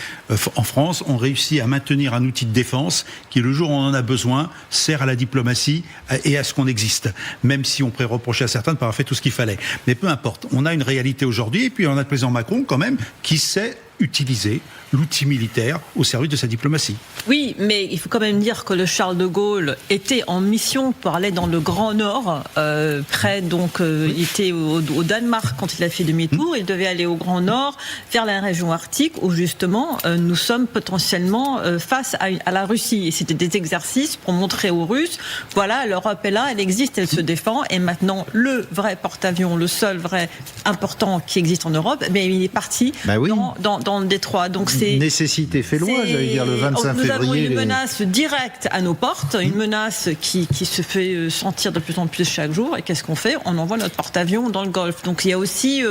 en France, ont réussi à maintenir un outil de défense qui, le jour où on en a besoin, sert à la diplomatie et à ce qu'on existe. Même si on pourrait reprocher à certains de ne pas avoir fait tout ce qu'il fallait. Mais peu importe. On a une réalité aujourd'hui, et puis on a le président Macron, quand même, qui sait utiliser l'outil militaire au service de sa diplomatie. Oui, mais il faut quand même dire que le Charles de Gaulle était en mission pour aller dans le Grand Nord, il était au Danemark quand il a fait demi-tour, il devait aller au Grand Nord, vers la région arctique, où justement nous sommes potentiellement face à la Russie. Et c'était des exercices pour montrer aux Russes, voilà, l'Europe est là, elle existe, elle se défend, et maintenant le vrai porte-avions, le seul vrai important qui existe en Europe, mais il est parti dans le détroit. Donc nécessité fait loi, j'allais dire le 25 février. Nous avons une menace directe à nos portes, une menace qui se fait sentir de plus en plus chaque jour. Et qu'est-ce qu'on fait ? On envoie notre porte-avions dans le Golfe. Donc il y a aussi,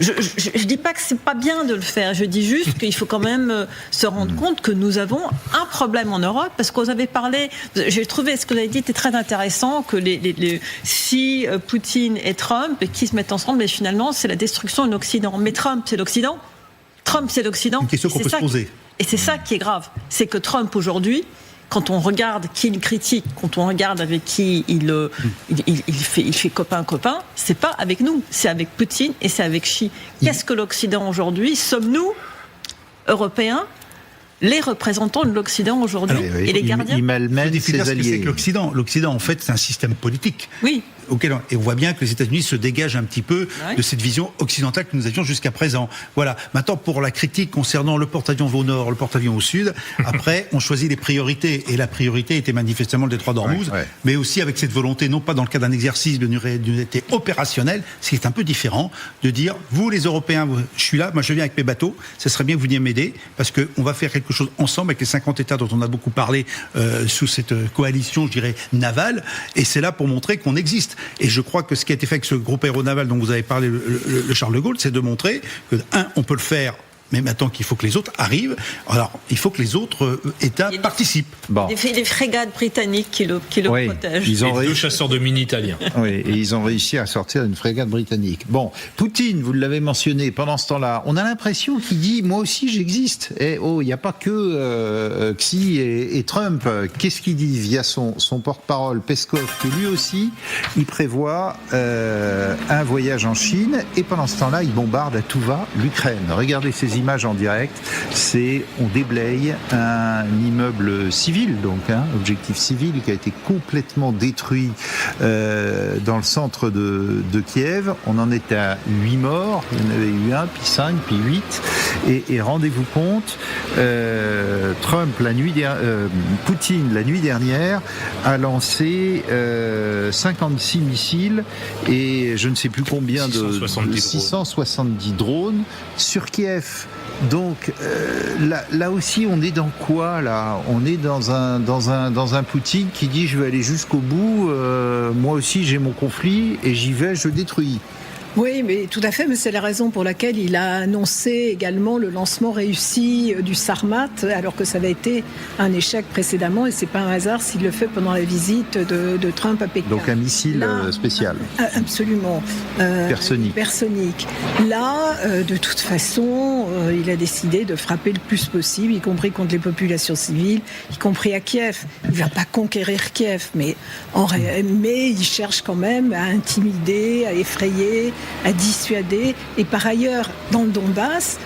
je dis pas que c'est pas bien de le faire. Je dis juste qu'il faut quand même se rendre compte que nous avons un problème en Europe, parce que vous avez parlé. J'ai trouvé ce que vous avez dit était très intéressant, que si Poutine et Trump qui se mettent ensemble, mais finalement c'est la destruction de l'Occident. Mais Trump, c'est l'Occident. Trump, c'est l'Occident. Une question qu'on peut se poser. Et c'est ça qui est grave. C'est que Trump, aujourd'hui, quand on regarde qui il critique, quand on regarde avec qui il fait copain-copain, c'est pas avec nous, c'est avec Poutine et c'est avec Xi. Qu'est-ce que l'Occident aujourd'hui ? Sommes-nous, Européens, les représentants de l'Occident aujourd'hui et les gardiens ? Il malmène ses alliés. C'est que l'Occident, en fait, c'est un système politique. Oui. Et on voit bien que les États-Unis se dégagent un petit peu de cette vision occidentale que nous avions jusqu'à présent. Voilà. Maintenant, pour la critique concernant le porte-avions au nord, le porte-avions au sud, après, on choisit les priorités. Et la priorité était manifestement le détroit d'Ormuz, mais aussi avec cette volonté, non pas dans le cadre d'un exercice d'une unité opérationnelle, ce qui est un peu différent, de dire, vous les Européens, je suis là, moi je viens avec mes bateaux, ce serait bien que vous veniez m'aider, parce qu'on va faire quelque chose ensemble avec les 50 États dont on a beaucoup parlé sous cette coalition, je dirais, navale, et c'est là pour montrer qu'on existe. Et je crois que ce qui a été fait avec ce groupe aéronaval dont vous avez parlé, le Charles de Gaulle, c'est de montrer que, on peut le faire, mais maintenant qu'il faut que les autres arrivent, alors il faut que les autres États participent. Bon. Des frégates britanniques qui le protègent. Ils ont deux chasseurs de mine italiens. Oui, et ils ont réussi à sortir une frégate britannique. Bon, Poutine, vous l'avez mentionné, pendant ce temps-là, on a l'impression qu'il dit, moi aussi j'existe. Et il n'y a pas que Xi et Trump. Qu'est-ce qu'il dit via son porte-parole Peskov, que lui aussi, il prévoit un voyage en Chine, et pendant ce temps-là, il bombarde à tout va l'Ukraine. Regardez ces images en direct, on déblaye un immeuble civil, donc objectif civil qui a été complètement détruit dans le centre de Kiev. On en est à 8 morts, il y en avait eu 1, puis 5, puis 8. Et rendez-vous compte, Poutine, la nuit dernière, a lancé 56 missiles et je ne sais plus combien 670 drones sur Kiev. Donc là aussi, on est dans quoi là ? On est dans un Poutine qui dit je vais aller jusqu'au bout. Moi aussi j'ai mon conflit et j'y vais, je détruis. Oui, mais tout à fait, mais c'est la raison pour laquelle il a annoncé également le lancement réussi du Sarmat, alors que ça avait été un échec précédemment, et c'est pas un hasard s'il le fait pendant la visite de Trump à Pékin. Donc un missile spécial. Absolument. Hypersonique. Là, de toute façon, il a décidé de frapper le plus possible, y compris contre les populations civiles, y compris à Kiev. Il va pas conquérir Kiev, mais il cherche quand même à intimider, à effrayer, à dissuader. Et par ailleurs, dans le Donbass,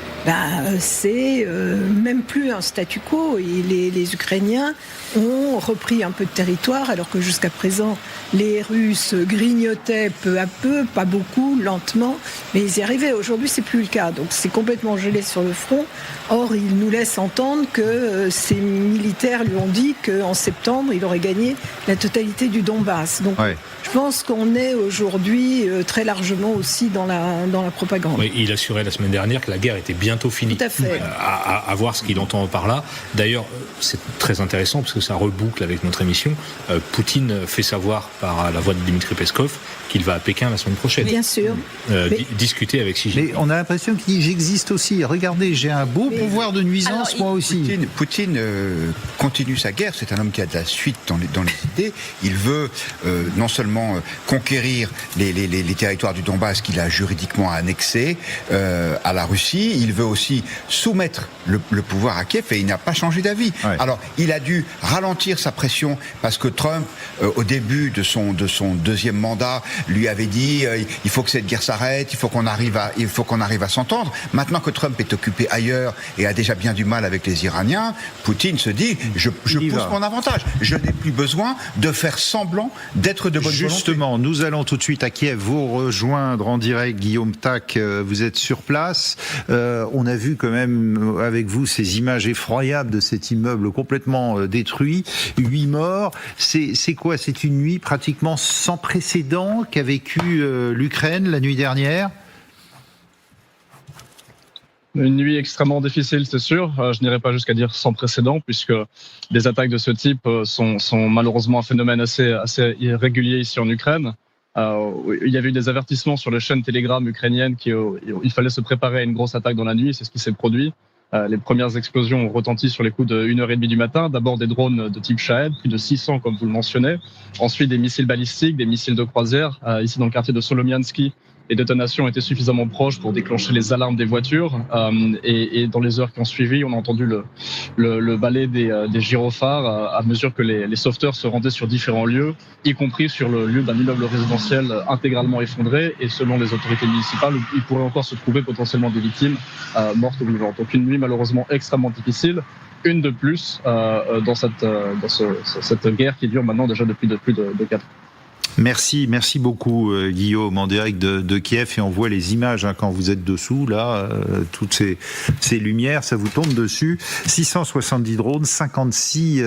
c'est même plus un statu quo. Et les Ukrainiens ont repris un peu de territoire, alors que jusqu'à présent, les Russes grignotaient peu à peu, pas beaucoup, lentement, mais ils y arrivaient. Aujourd'hui, c'est plus le cas. Donc c'est complètement gelé sur le front. Or, il nous laisse entendre que ses militaires lui ont dit qu'en septembre, il aurait gagné la totalité du Donbass. Donc je pense qu'on est aujourd'hui très largement aussi dans la propagande. Oui, il assurait la semaine dernière que la guerre était bientôt finie. Tout à fait. À voir ce qu'il entend par là. D'ailleurs, c'est très intéressant parce que ça reboucle avec notre émission. Poutine fait savoir par la voix de Dmitri Peskov qu'il va à Pékin la semaine prochaine. Bien sûr. Discuter avec Xi Jinping. Mais on a l'impression qu'il dit j'existe aussi. Regardez, j'ai un beau pouvoir de nuisance, moi aussi. Poutine continue sa guerre. C'est un homme qui a de la suite dans les idées. Il veut non seulement conquérir les territoires du Donbass qu'il a juridiquement annexés à la Russie, il veut aussi soumettre le pouvoir à Kiev, et il n'a pas changé d'avis. Alors, il a dû ralentir sa pression parce que Trump, au début de son deuxième mandat, lui avait dit il faut que cette guerre s'arrête, il faut qu'on arrive à s'entendre. Maintenant que Trump est occupé ailleurs et a déjà bien du mal avec les Iraniens, Poutine se dit je pousse mon avantage. Je n'ai plus besoin de faire semblant d'être de bonne volonté. Justement, nous allons tout de suite à Kiev vous rejoindre en direct. Guillaume Tack, vous êtes sur place. On a vu quand même avec vous ces images effroyables de cet immeuble complètement détruit. 8 morts. C'est quoi ? C'est une nuit pratiquement sans précédent qu'a vécu l'Ukraine la nuit dernière ? Une nuit extrêmement difficile, c'est sûr. Je n'irai pas jusqu'à dire sans précédent, puisque des attaques de ce type sont malheureusement un phénomène assez irrégulier ici en Ukraine. Il y avait eu des avertissements sur les chaînes Telegram ukrainiennes qu'il fallait se préparer à une grosse attaque dans la nuit. C'est ce qui s'est produit. Les premières explosions ont retenti sur les coups de 1h30 du matin. D'abord des drones de type Shahed, plus de 600 comme vous le mentionnez. Ensuite des missiles balistiques, des missiles de croisière. Ici dans le quartier de Solomiansky, les détonations étaient suffisamment proches pour déclencher les alarmes des voitures. Et dans les heures qui ont suivi, on a entendu le balai des gyrophares à mesure que les sauveteurs se rendaient sur différents lieux, y compris sur le lieu d'un immeuble résidentiel intégralement effondré. Et selon les autorités municipales, il pourrait encore se trouver potentiellement des victimes mortes ou vivantes. Donc une nuit malheureusement extrêmement difficile. Une de plus dans cette guerre qui dure maintenant déjà depuis plus de 4 ans. Merci beaucoup Guillaume, en direct de Kiev, et on voit les images quand vous êtes dessous, là, toutes ces lumières, ça vous tombe dessus. 670 drones, 56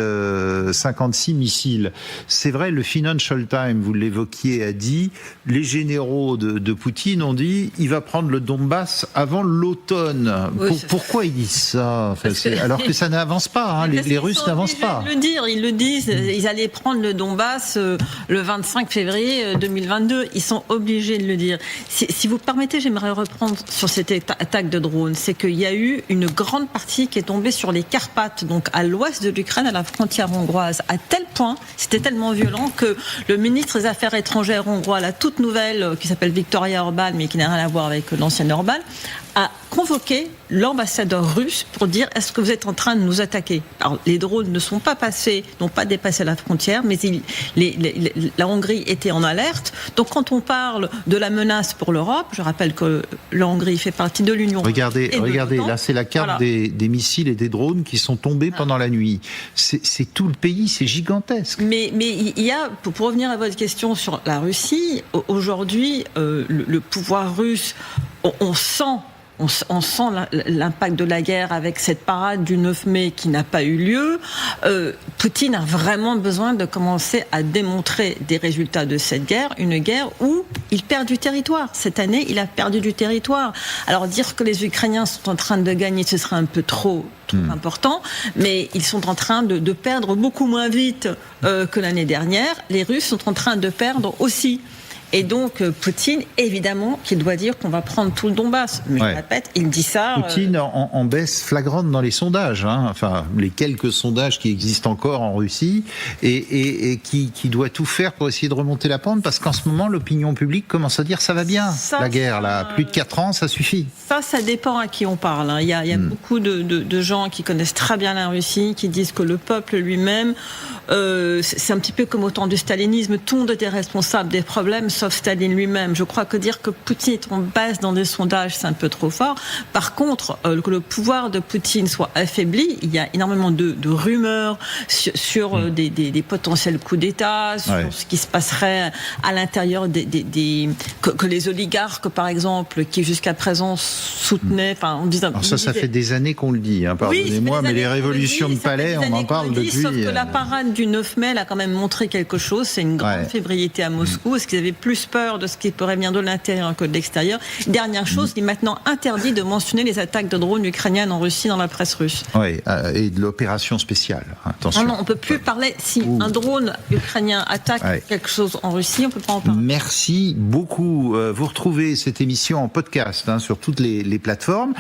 missiles. C'est vrai, le Financial Times, vous l'évoquiez, a dit, les généraux de Poutine ont dit, il va prendre le Donbass avant l'automne. Oui, pourquoi ils disent ça alors que ça n'avance pas, les Russes n'avancent pas. Ils le disent, ils allaient prendre le Donbass le 25 février 2022, ils sont obligés de le dire. Si vous permettez, j'aimerais reprendre sur cette attaque de drone. C'est qu'il y a eu une grande partie qui est tombée sur les Carpates, donc à l'ouest de l'Ukraine, à la frontière hongroise, à tel point, c'était tellement violent que le ministre des Affaires étrangères hongrois, la toute nouvelle, qui s'appelle Victoria Orbán, mais qui n'a rien à voir avec l'ancienne Orbán, a convoqué l'ambassadeur russe pour dire est-ce que vous êtes en train de nous attaquer ? Alors les drones n'ont pas dépassé la frontière, mais la Hongrie était en alerte. Donc quand on parle de la menace pour l'Europe, je rappelle que la Hongrie fait partie de l'Union. Regardez, là c'est la carte des missiles et des drones qui sont tombés pendant la nuit. C'est tout le pays, c'est gigantesque. Mais il y a, pour revenir à votre question sur la Russie, aujourd'hui le pouvoir russe, on sent on sent l'impact de la guerre avec cette parade du 9 mai qui n'a pas eu lieu. Poutine a vraiment besoin de commencer à démontrer des résultats de cette guerre, une guerre où il perd du territoire. Cette année, il a perdu du territoire. Alors dire que les Ukrainiens sont en train de gagner, ce serait un peu trop important, mais ils sont en train de perdre beaucoup moins vite que l'année dernière. Les Russes sont en train de perdre aussi. Et donc, Poutine, évidemment, qu'il doit dire qu'on va prendre tout le Donbass. Mais je répète, il dit ça... Poutine en baisse flagrante dans les sondages, hein. Enfin, les quelques sondages qui existent encore en Russie, et qui doit tout faire pour essayer de remonter la pente, parce qu'en ce moment, l'opinion publique commence à dire ça va bien, la guerre, là. Plus de 4 ans, ça suffit. Ça dépend à qui on parle, hein. Il y a beaucoup de gens qui connaissent très bien la Russie, qui disent que le peuple lui-même, c'est un petit peu comme au temps du stalinisme, tout le monde était responsable des problèmes, sauf Staline lui-même. Je crois que dire que Poutine est en baisse dans des sondages, c'est un peu trop fort. Par contre, que le pouvoir de Poutine soit affaibli, il y a énormément de rumeurs sur des potentiels coups d'État, sur ce qui se passerait à l'intérieur que les oligarques, par exemple, qui jusqu'à présent soutenaient... Alors ça fait des années qu'on le dit, hein, pardonnez-moi, mais les révolutions de palais, on en parle depuis... Sauf que la parade du 9 mai, elle a quand même montré quelque chose. C'est une grande fébrilité à Moscou. Est-ce qu'ils avaient plus peur de ce qui pourrait venir de l'intérieur que de l'extérieur? Dernière chose, il est maintenant interdit de mentionner les attaques de drones ukrainiennes en Russie dans la presse russe. Oui, et de l'opération spéciale. Attention. Non, on ne peut plus parler. Si un drone ukrainien attaque quelque chose en Russie, on ne peut pas en parler. Merci beaucoup. Vous retrouvez cette émission en podcast sur toutes les plateformes.